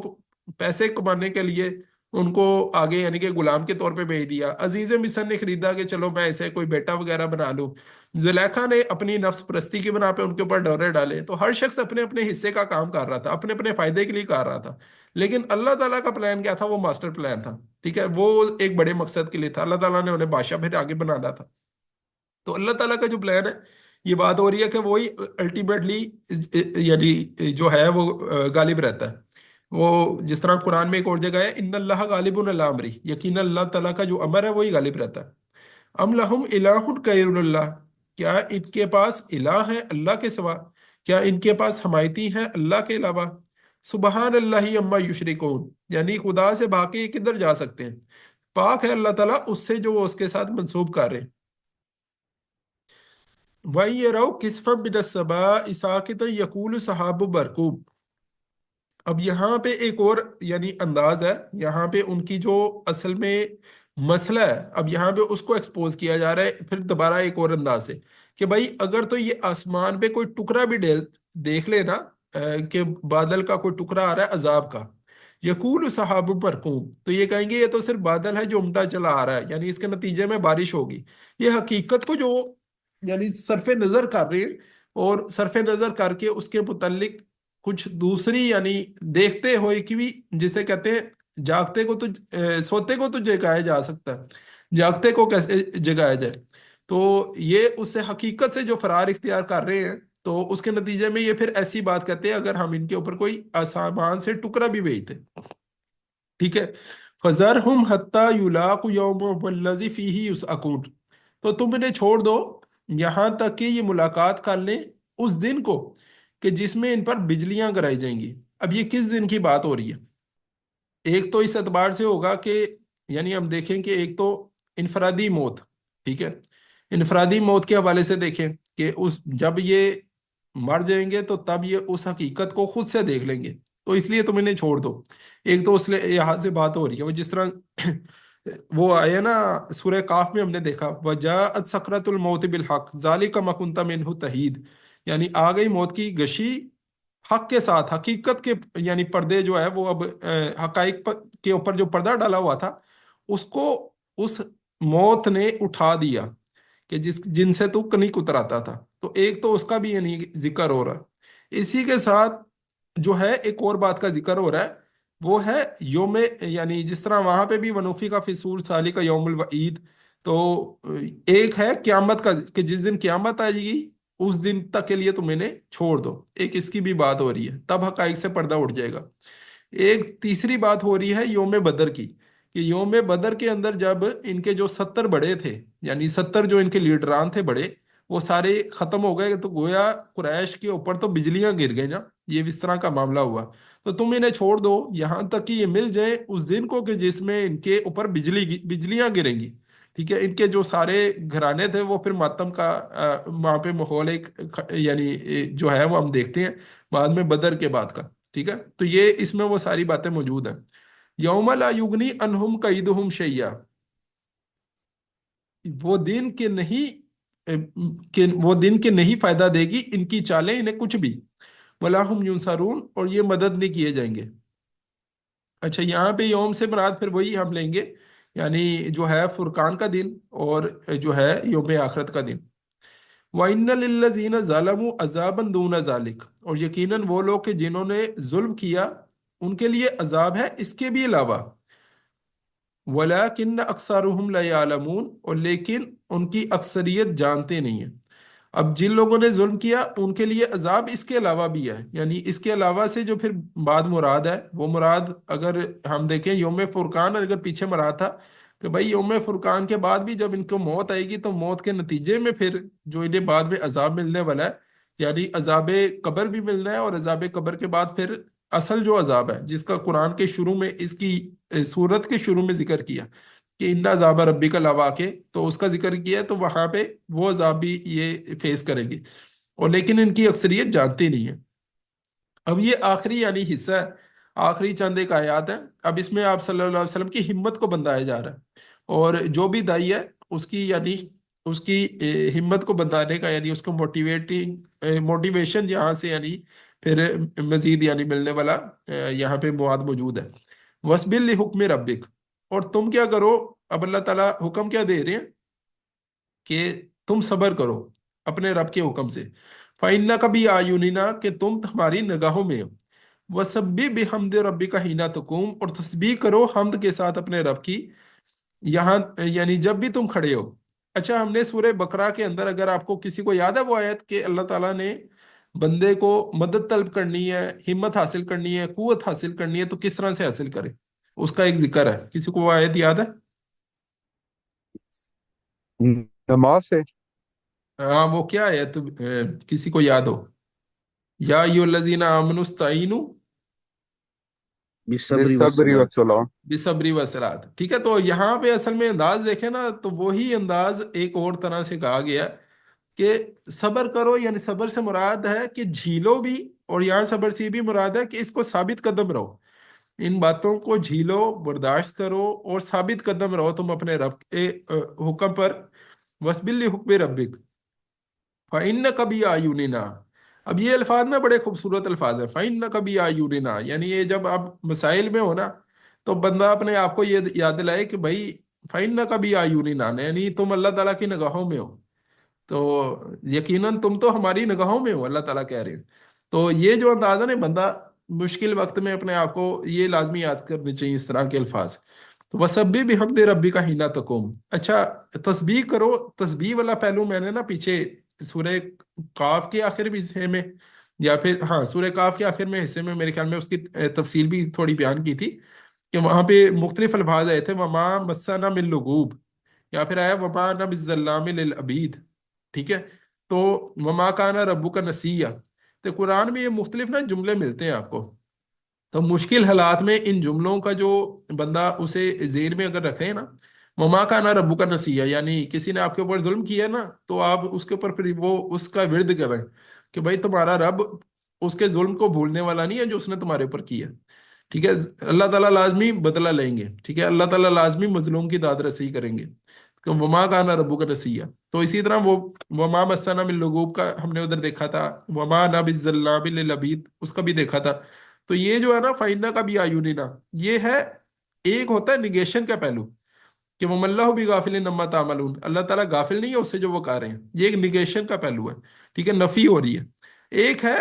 پیسے کمانے کے لیے ان کو آگے یعنی کہ غلام کے طور پہ بھیج دیا، عزیز مصر نے خریدا کہ چلو میں اسے کوئی بیٹا وغیرہ بنا لوں، زلیخا نے اپنی نفس پرستی کی بنا پہ ان کے اوپر ڈورے ڈالے، تو ہر شخص اپنے اپنے حصے کا کام کر رہا تھا، اپنے اپنے فائدے کے لیے کر رہا تھا، لیکن اللہ تعالیٰ کا پلان کیا تھا؟ وہ ماسٹر پلان تھا، ٹھیک ہے؟ وہ ایک بڑے مقصد کے لیے تھا، اللہ تعالیٰ نے انہیں بادشاہ پھر آگے بنانا تھا، تو اللہ تعالیٰ کا جو پلان ہے یہ بات ہو رہی ہے کہ وہی الٹیمیٹلی یعنی جو ہے وہ غالب رہتا ہے، وہ جس طرح قرآن میں ایک اور جگہ ہے ان اللہ غالب علی امری، یقینا اللہ تعالیٰ کا جو امر ہے وہی غالب رہتا ہے۔ ام لہم الہ غیر اللہ، کیا ان کے پاس الہ ہے اللہ کے سوا؟ کیا ان کے پاس حمایتی ہیں اللہ کے علاوہ؟ سبحان اللہ عما یشرکون، یعنی خدا سے بھاگ کے یہ کدھر جا سکتے ہیں؟ پاک ہے اللہ تعالیٰ اس سے جو وہ اس کے ساتھ منسوب کر رہے ہیں۔ وَإِن يَرَوْا كِسْفًا مِّنَ السَّمَاءِ سَاقِطًا يَقُولُ سَحَابٌ مَّرْكُومٌ، اب یہاں پہ ایک اور یعنی انداز ہے، یہاں پہ ان کی جو اصل میں مسئلہ ہے اب یہاں پہ اس کو ایکسپوز کیا جا رہا ہے پھر دوبارہ ایک اور انداز سے کہ بھائی اگر تو یہ آسمان پہ کوئی ٹکڑا بھی دیکھ لے نا، کہ بادل کا کوئی ٹکڑا آ رہا ہے عذاب کا، یقول سحاب مرکوم، تو یہ کہیں گے یہ تو صرف بادل ہے جو امٹا چلا آ رہا ہے، یعنی اس کے نتیجے میں بارش ہوگی، یہ حقیقت کو جو یعنی صرف نظر کر رہے ہیں اور صرف نظر کر کے اس کے متعلق کچھ دوسری یعنی دیکھتے ہوئے کی بھی، جسے کہتے ہیں جاگتے کو تو سوتے کو تو جگایا جا سکتا ہے، جاگتے کو کیسے جگایا جائے؟ تو یہ اس سے حقیقت سے جو فرار اختیار کر رہے ہیں تو اس کے نتیجے میں یہ پھر ایسی بات کہتے ہیں اگر ہم ان کے اوپر کوئی آسمان سے ٹکڑا بھی بھیجتے، ٹھیک ہے؟ فَذَرْهُمْ حَتَّى يُلَاقُوا يَوْمَهُمُ الَّذِي فِيهِ يُسْعَقُونَ، تو تم انہیں چھوڑ دو یہاں تک کہ یہ ملاقات کر لیں اس دن کو کہ جس میں ان پر بجلیاں گرائی جائیں گی۔ اب یہ کس دن کی بات ہو رہی ہے؟ ایک تو اس اعتبار سے ہوگا کہ یعنی ہم دیکھیں کہ ایک تو انفرادی موت، ٹھیک ہے؟ انفرادی موت کے حوالے سے دیکھیں کہ اس جب یہ مر جائیں گے تو تب یہ اس حقیقت کو خود سے دیکھ لیں گے، تو اس لیے تم انہیں چھوڑ دو، ایک تو اس لیے یہاں سے بات ہو رہی ہے، وہ جس طرح وہ آئے نا سورہ کاف میں ہم نے دیکھا وَجَاءَتْ سَكْرَةُ الْمَوْتِ بِالْحَقِّ ذَلِكَ مَا كُنْتَ مِنْهُ تَحِيدُ، یعنی آ گئی موت کی گشی حق کے ساتھ، حقیقت کے یعنی پردے جو ہے وہ اب حقائق کے اوپر جو پردہ ڈالا ہوا تھا اس کو اس موت نے اٹھا دیا کہ جن سے تو کنی اتراتا تھا، تو ایک تو اس کا بھی یعنی ذکر ہو رہا ہے، اسی کے ساتھ جو ہے ایک اور بات کا ذکر ہو رہا ہے وہ ہے یوم، یعنی جس طرح وہاں پہ بھی ونوفی کا فسور سالی کا یوم الوعید، تو ایک ہے قیامت کا کہ جس دن قیامت آئے گی اس دن تک کے لیے تم انہیں چھوڑ دو، ایک اس کی بھی بات ہو رہی ہے، تب حقائق سے پردہ اٹھ جائے گا۔ ایک تیسری بات ہو رہی ہے یوم بدر کی کہ یوم بدر کے اندر جب ان کے جو 70 بڑے تھے یعنی 70 جو ان کے لیڈران تھے بڑے وہ سارے ختم ہو گئے، تو گویا قریش کے اوپر تو بجلیاں گر گئی نا، یہ اس طرح کا معاملہ ہوا، تو تم انہیں چھوڑ دو یہاں تک کہ یہ مل جائے اس دن کو کہ جس میں ان کے اوپر بجلیاں گریں گی، ٹھیک ہے، ان کے جو سارے گھرانے تھے وہ پھر ماتم کا وہاں پہ ماحول ایک یعنی جو ہے وہ ہم دیکھتے ہیں بعد میں بدر کے بعد کا، ٹھیک ہے، تو یہ اس میں وہ ساری باتیں موجود ہیں۔ یوم لا یغنی انہم کیدہم شیئا، وہ دن کے نہیں وہ دن کے نہیں فائدہ دے گی ان کی چالیں انہیں کچھ بھی، ولا ہم ینصرون، اور یہ مدد نہیں کیے جائیں گے۔ اچھا، یہاں پہ یوم سے مراد پھر وہی ہم لیں گے، یعنی جو ہے فرقان کا دن اور جو ہے یوم آخرت کا دن۔ وَإِنَّ لِلَّذِينَ ظَلَمُوا عَذَابًا دُونَ ذَلِكَ، اور یقیناً وہ لوگ کہ جنہوں نے ظلم کیا ان کے لیے عذاب ہے اس کے بھی علاوہ۔ وَلَكِنَّ أَكْثَرُهُمْ لَا يَعْلَمُونَ، اور لیکن ان کی اکثریت جانتے نہیں ہیں۔ اب جن لوگوں نے ظلم کیا ان کے لیے عذاب اس کے علاوہ بھی ہے، یعنی اس کے علاوہ سے جو پھر بعد مراد ہے وہ مراد اگر ہم دیکھیں یوم فرقان، اگر پیچھے مراد تھا کہ بھائی یوم فرقان کے بعد بھی جب ان کو موت آئے گی تو موت کے نتیجے میں پھر جو انہیں بعد میں عذاب ملنے والا ہے، یعنی عذاب قبر بھی ملنا ہے، اور عذاب قبر کے بعد پھر اصل جو عذاب ہے جس کا قرآن کے شروع میں اس کی سورت کے شروع میں ذکر کیا کہ ان عذاب ربی کا لواقع، تو اس کا ذکر کیا ہے، تو وہاں پہ وہ عذاب بھی یہ فیس کریں گے، اور لیکن ان کی اکثریت جانتی نہیں ہے۔ اب یہ آخری یعنی حصہ ہے، آخری چند ایک آیات ہیں، اب اس میں آپ صلی اللہ علیہ وسلم کی ہمت کو بندھایا جا رہا ہے، اور جو بھی دائی ہے اس کی یعنی اس کی ہمت کو بندھانے کا، یعنی اس کو موٹیویشن یہاں سے یعنی پھر مزید یعنی ملنے والا یہاں پہ مواد موجود ہے۔ وَاسْبِرْ لِحُکْمِ رَبِّکَ، اور تم کیا کرو، اب اللہ تعالیٰ حکم کیا دے رہے ہیں کہ تم صبر کرو اپنے رب کے حکم سے۔ فَإِنَّكَ بِأَعْيُنِنَا، کہ تم ہماری نگاہوں میں ہو۔ وَسَبِّحْ بِحَمْدِ رَبِّكَ حِينَ تَقُومُ، اور تسبیح کرو حمد کے ساتھ اپنے رب کی یہاں یعنی جب بھی تم کھڑے ہو۔ اچھا، ہم نے سورہ بقرہ کے اندر، اگر آپ کو کسی کو یاد ہے وہ آیت کہ اللہ تعالیٰ نے بندے کو مدد طلب کرنی ہے، ہمت حاصل کرنی ہے، قوت حاصل کرنی ہے تو کس طرح سے حاصل کرے، اس کا ایک ذکر ہے، کسی کو وہ آیت یاد ہے؟ نماز سے۔ ہاں، وہ کیا ہے تو کسی کو یاد ہو؟ یا ایھا الذین آمنوا استعینوا بالصبر بالصبر والصلاة۔ والصلاة۔ بصبری وصلات، ٹھیک ہے، تو یہاں پہ اصل میں انداز دیکھیں نا تو وہی انداز ایک اور طرح سے کہا گیا کہ صبر کرو، یعنی صبر سے مراد ہے کہ جھیلو بھی، اور یہاں صبر سے یہ بھی مراد ہے کہ اس کو ثابت قدم رہو، ان باتوں کو جھیلو، برداشت کرو اور ثابت قدم رہو تم اپنے رب کے حکم پر۔ وَاسْبِرْ لِحُکْمِ رَبِّکَ فَإِنَّكَ بِأَعْيُنِنَا، اب یہ الفاظ نا بڑے خوبصورت الفاظ ہیں، فَإِنَّكَ بِأَعْيُنِنَا، یعنی یہ جب آپ مسائل میں ہو نا تو بندہ اپنے آپ کو یہ یاد دلائے کہ بھائی فَإِنَّكَ بِأَعْيُنِنَا، یعنی تم اللہ تعالیٰ کی نگاہوں میں ہو، تو یقیناً تم تو ہماری نگاہوں میں ہو، اللہ تعالیٰ کہہ رہے ہیں۔ تو یہ جو انداز ہے نا، بندہ مشکل وقت میں اپنے آپ کو یہ لازمی یاد کرنے چاہیے اس طرح کے الفاظ۔ تو وَسَبِّحْ بِحَمْدِ رَبِّكَ حِينَ تَقُومُ، اچھا تسبیح کرو، تسبیح والا پہلو میں نے نا پیچھے سورہ قاف کے آخر بھی حصے میں، یا پھر ہاں سورہ قاف کے آخر میں حصے میں میرے خیال میں اس کی تفصیل بھی تھوڑی بیان کی تھی کہ وہاں پہ مختلف الفاظ آئے تھے، وَمَا مَسَّنَا مِن لُغُوب، یا پھر آیا وَمَا أَنَا بِالظَّلَّامِ لِلْعَبِيدِ، ٹھیک ہے، تو وَمَا كَانَ رَبُّكَ نَسِيًّا، تو قرآن میں یہ مختلف نا جملے ملتے ہیں آپ کو، تو مشکل حالات میں ان جملوں کا جو بندہ اسے ذہن میں اگر رکھے نا، مما کا نا ربو کا نسیہ، یعنی کسی نے آپ کے اوپر ظلم کیا نا تو آپ اس کے اوپر پھر وہ اس کا ورد کریں کہ بھائی تمہارا رب اس کے ظلم کو بھولنے والا نہیں ہے جو اس نے تمہارے اوپر کیا، ٹھیک ہے، اللہ تعالیٰ لازمی بدلہ لیں گے، ٹھیک ہے، اللہ تعالیٰ لازمی مظلوم کی داد رسی کریں گے، کہ وما کانا ربو کا نسیہ۔ تو اسی طرح وہ وما مسنا من لغوب کا ہم نے ادھر دیکھا تھا، وما نا بالظلام للعبید اس کا بھی دیکھا تھا۔ تو یہ جو ہے نا فائنہ کا بھی آیونینا، یہ ہے ایک ہوتا ہے نگیشن کا پہلو کہ وَمَا اللَّهُ بِغَافِلٍ عَمَّا تَعْمَلُونَ، اللہ تعالیٰ غافل نہیں ہے اس سے جو وہ کر رہے ہیں، یہ ایک نگیشن کا پہلو ہے، ٹھیک ہے، نفی ہو رہی ہے۔ ایک ہے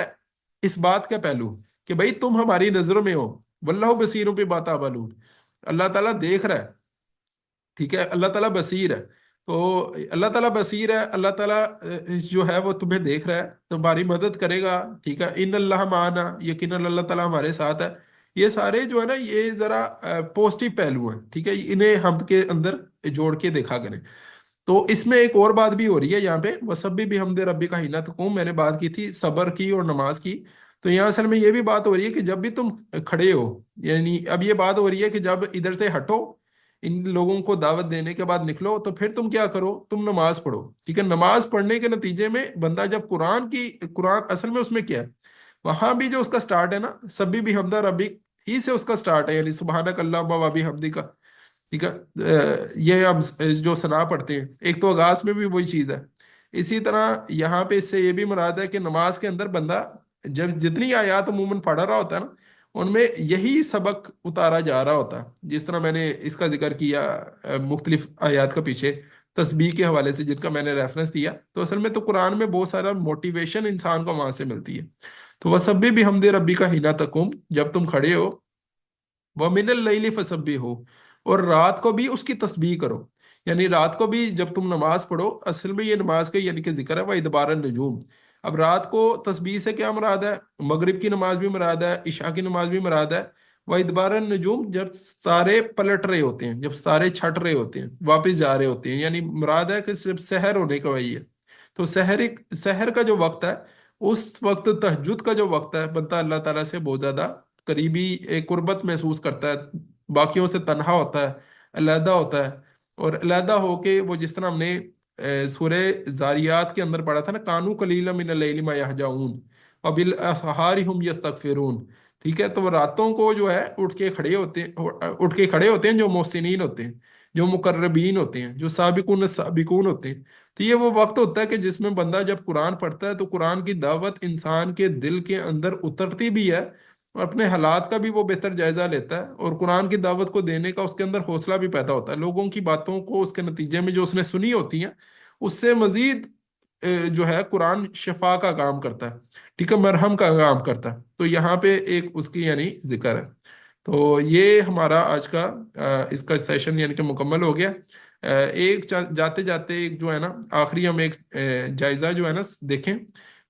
اس بات کا پہلو کہ بھائی تم ہماری نظروں میں ہو، وَاللَّهُ بَصِيرٌ بِمَا تَعْمَلُونَ، اللہ تعالیٰ دیکھ رہا ہے، ٹھیک ہے، اللہ تعالیٰ بصیر ہے، تو اللہ تعالیٰ بصیر ہے، اللہ تعالیٰ جو ہے وہ تمہیں دیکھ رہا ہے، تمہاری مدد کرے گا، ٹھیک ہے، ان اللہ معنا، یقیناً اللہ تعالیٰ ہمارے ساتھ ہے، یہ سارے جو ہے نا یہ ذرا پوزیٹو پہلو ہیں، ٹھیک ہے، انہیں ہم کے اندر جوڑ کے دیکھا کریں۔ تو اس میں ایک اور بات بھی ہو رہی ہے یہاں پہ، وَسَبِّحْ بِحَمْدِ رَبِّكَ حِينَ تَقُومُ، میں نے بات کی تھی صبر کی اور نماز کی، تو یہاں اصل میں یہ بھی بات ہو رہی ہے کہ جب بھی تم کھڑے ہو، یعنی اب یہ بات ہو رہی ہے کہ جب ادھر سے ہٹو ان لوگوں کو دعوت دینے کے بعد نکلو تو پھر تم کیا کرو، تم نماز پڑھو، ٹھیک ہے؟ نماز پڑھنے کے نتیجے میں بندہ جب قرآن اصل میں اس میں کیا ہے، وہاں بھی جو اس کا سٹارٹ ہے نا، سبی بھی حمدہ ربی ہی سے اس کا سٹارٹ ہے، یعنی سبحانک اللہم و بحمدک کا، ٹھیک ہے؟ یہ ہم جو ثنا پڑھتے ہیں، ایک تو آغاز میں بھی وہی چیز ہے۔ اسی طرح یہاں پہ اس سے یہ بھی مراد ہے کہ نماز کے اندر بندہ جب جتنی آیات عموماً پڑھ رہا ہوتا ہے نا، ان میں یہی سبق اتارا جا رہا ہوتا ہے، جس طرح میں نے اس کا ذکر کیا مختلف آیات کا پیچھے تسبیح کے حوالے سے، جن کا میں نے ریفرنس دیا، تو اصل میں تو قرآن میں بہت سارا موٹیویشن انسان کو وہاں سے ملتی ہے۔ تو وَسَبِّحْ بِحَمْدِ رَبِّكَ حِينَ تَقُومُ، جب تم کھڑے ہو، وَمِنَ اللَّيْلِ فَسَبِّحْهُ، اور رات کو بھی اس کی تسبیح کرو، یعنی رات کو بھی جب تم نماز پڑھو، اصل میں یہ نماز کا یعنی کہ ذکر ہے وَإِدْبَارَ النُّجُومِ۔ اب رات کو تسبیح سے کیا مراد ہے؟ مغرب کی نماز بھی مراد ہے، عشاء کی نماز بھی مراد ہے۔ وَإِدْبَارَ النُّجُومِ، جب ستارے پلٹ رہے ہوتے ہیں، جب ستارے چھٹ رہے ہوتے ہیں، واپس جا رہے ہوتے ہیں، یعنی مراد ہے کہ صرف سحر ہونے کا وہی ہے۔ تو سحر کا جو وقت ہے، اس وقت تہجد کا جو وقت ہے، بندہ اللہ تعالیٰ سے بہت زیادہ قریبی ایک قربت محسوس کرتا ہے، باقیوں سے تنہا ہوتا ہے، علیحدہ ہوتا ہے، اور علیحدہ ہو کے وہ جس طرح ہم نے سورہ زاریات کے اندر پڑھا تھا نا، کانو قلیلا من اللیل ما یہجعون وبالاسحار هم یستغفرون، ٹھیک ہے؟ تو وہ راتوں کو جو ہے اٹھ کے کھڑے ہوتے ہیں جو محسنین ہوتے ہیں، جو مقربین ہوتے ہیں، جو سابقون السابقون ہوتے ہیں۔ تو یہ وہ وقت ہوتا ہے کہ جس میں بندہ جب قرآن پڑھتا ہے تو قرآن کی دعوت انسان کے دل کے اندر اترتی بھی ہے، اور اپنے حالات کا بھی وہ بہتر جائزہ لیتا ہے، اور قرآن کی دعوت کو دینے کا اس کے اندر حوصلہ بھی پیدا ہوتا ہے، لوگوں کی باتوں کو اس کے نتیجے میں جو اس نے سنی ہوتی ہیں اس سے مزید جو ہے قرآن شفا کا کام کرتا ہے، ٹھیک ہے؟ مرہم کا کام کرتا ہے۔ تو یہاں پہ ایک اس کی یعنی ذکر ہے۔ تو یہ ہمارا آج کا اس کا سیشن یعنی کہ مکمل ہو گیا۔ جاتے جاتے ایک جو ہے نا آخری ہم ایک جائزہ جو ہے نا دیکھیں،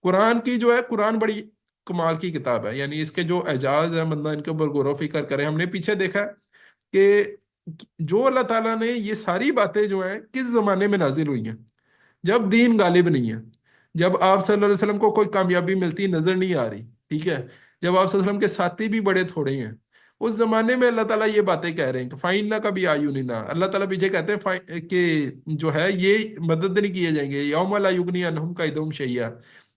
قرآن کی جو ہے، قرآن بڑی کمال کی کتاب ہے، یعنی اس کے جو اعجاز ہیں بندہ ان کے اوپر غور و فکر کرے۔ ہم نے پیچھے دیکھا کہ جو اللہ تعالیٰ نے یہ ساری باتیں جو ہیں کس زمانے میں نازل ہوئی ہیں، جب دین غالب نہیں ہے، جب آپ صلی اللہ علیہ وسلم کو کوئی کامیابی ملتی نظر نہیں آ رہی، ٹھیک ہے؟ جب آپ صلی اللہ علیہ وسلم کے ساتھی بھی بڑے تھوڑے ہیں، اس زمانے میں اللہ تعالیٰ یہ باتیں کہہ رہے ہیں کہ فَإِنَّ کا بھی آیوننا، اللہ تعالیٰ پیچھے کہتے ہیں کہ جو ہے یہ مدد نہیں کیے جائیں گے، یوم لا یغنی عنہم کیدہم شیئا،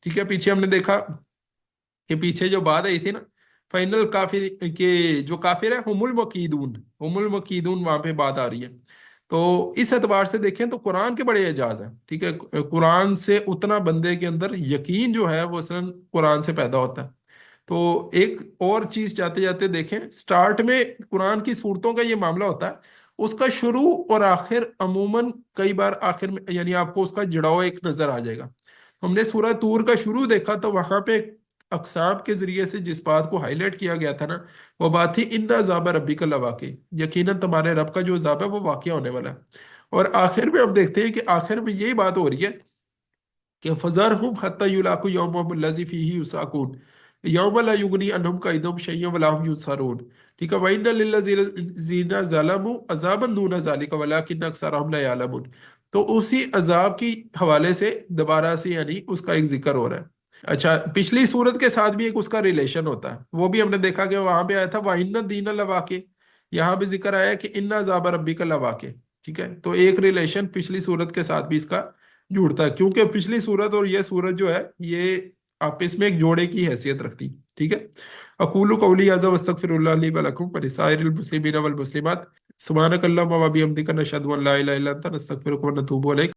ٹھیک ہے؟ پیچھے ہم نے دیکھا کہ پیچھے جو بات آئی تھی نا، فائنل کافر، کہ جو کافر ہے ہم المکیدون، وہاں پہ بات آ رہی ہے۔ تو اس اعتبار سے دیکھیں تو قرآن کے بڑے اعجاز ہیں، ٹھیک ہے؟ قرآن سے اتنا بندے کے اندر یقین جو ہے وہ اصلاً قرآن سے پیدا ہوتا ہے۔ تو ایک اور چیز جاتے جاتے دیکھیں، سٹارٹ میں قرآن کی صورتوں کا یہ معاملہ ہوتا ہے، اس کا شروع اور آخر عموماً کئی بار آخر میں یعنی آپ کو اس کا جڑاؤ ایک نظر آ جائے گا۔ ہم نے سورہ طور کا شروع دیکھا تو وہاں پہ اقسام کے ذریعے سے جس بات کو ہائی لائٹ کیا گیا تھا نا، وہ بات تھی ان عذاب ربک لواقع، یقیناً تمہارے رب کا جو عذاب ہے وہ واقع ہونے والا ہے۔ اور آخر میں ہم دیکھتے ہیں کہ آخر میں یہی بات ہو رہی ہے کہ فَذَرْهُمْ حَتَّى يُلَاقُوا يَوْمَهُمُ الَّذِي فِيهِ يُسْعَقُونَ يَوْمَ لَا يُغْنِي عَنْهُمْ كَيْدُهُمْ شَيْئًا وَلَا هُمْ يُنصَرُونَ، ٹھیک ہے؟ وَإِنَّ لِلَّذِينَ ظَلَمُوا عَذَابًا دُونَ ذَلِكَ وَلَٰكِنَّ أَكْثَرَهُمْ لَا يَعْلَمُونَ۔ تو اسی عذاب کی حوالے سے دوبارہ سے یعنی اس کا ایک ذکر ہو رہا ہے۔ اچھا، پچھلی صورت کے ساتھ بھی ایک اس کا ریلیشن ہوتا ہے، وہ بھی ہم نے دیکھا کہ وہاں پہ آیا تھا وَإِنَّ الدِّينَ لَوَاقِعٌ، یہاں بھی ذکر آیا کہ ان عذاب ربک لواقع، ٹھیک ہے؟ تو ایک ریلیشن پچھلی صورت کے ساتھ بھی اس کا جڑتا ہے، کیونکہ پچھلی صورت اور یہ صورت جو ہے یہ آپس میں ایک جوڑے کی حیثیت رکھتی، ٹھیک ہے؟ اقول قولی ھذا واستغفر اللہ لی ولکم ولسائر المسلمین والمسلمات، سبحانک اللہم وبحمدک نشہد ان لا الہ الا انت نستغفرک ونتوب الیک۔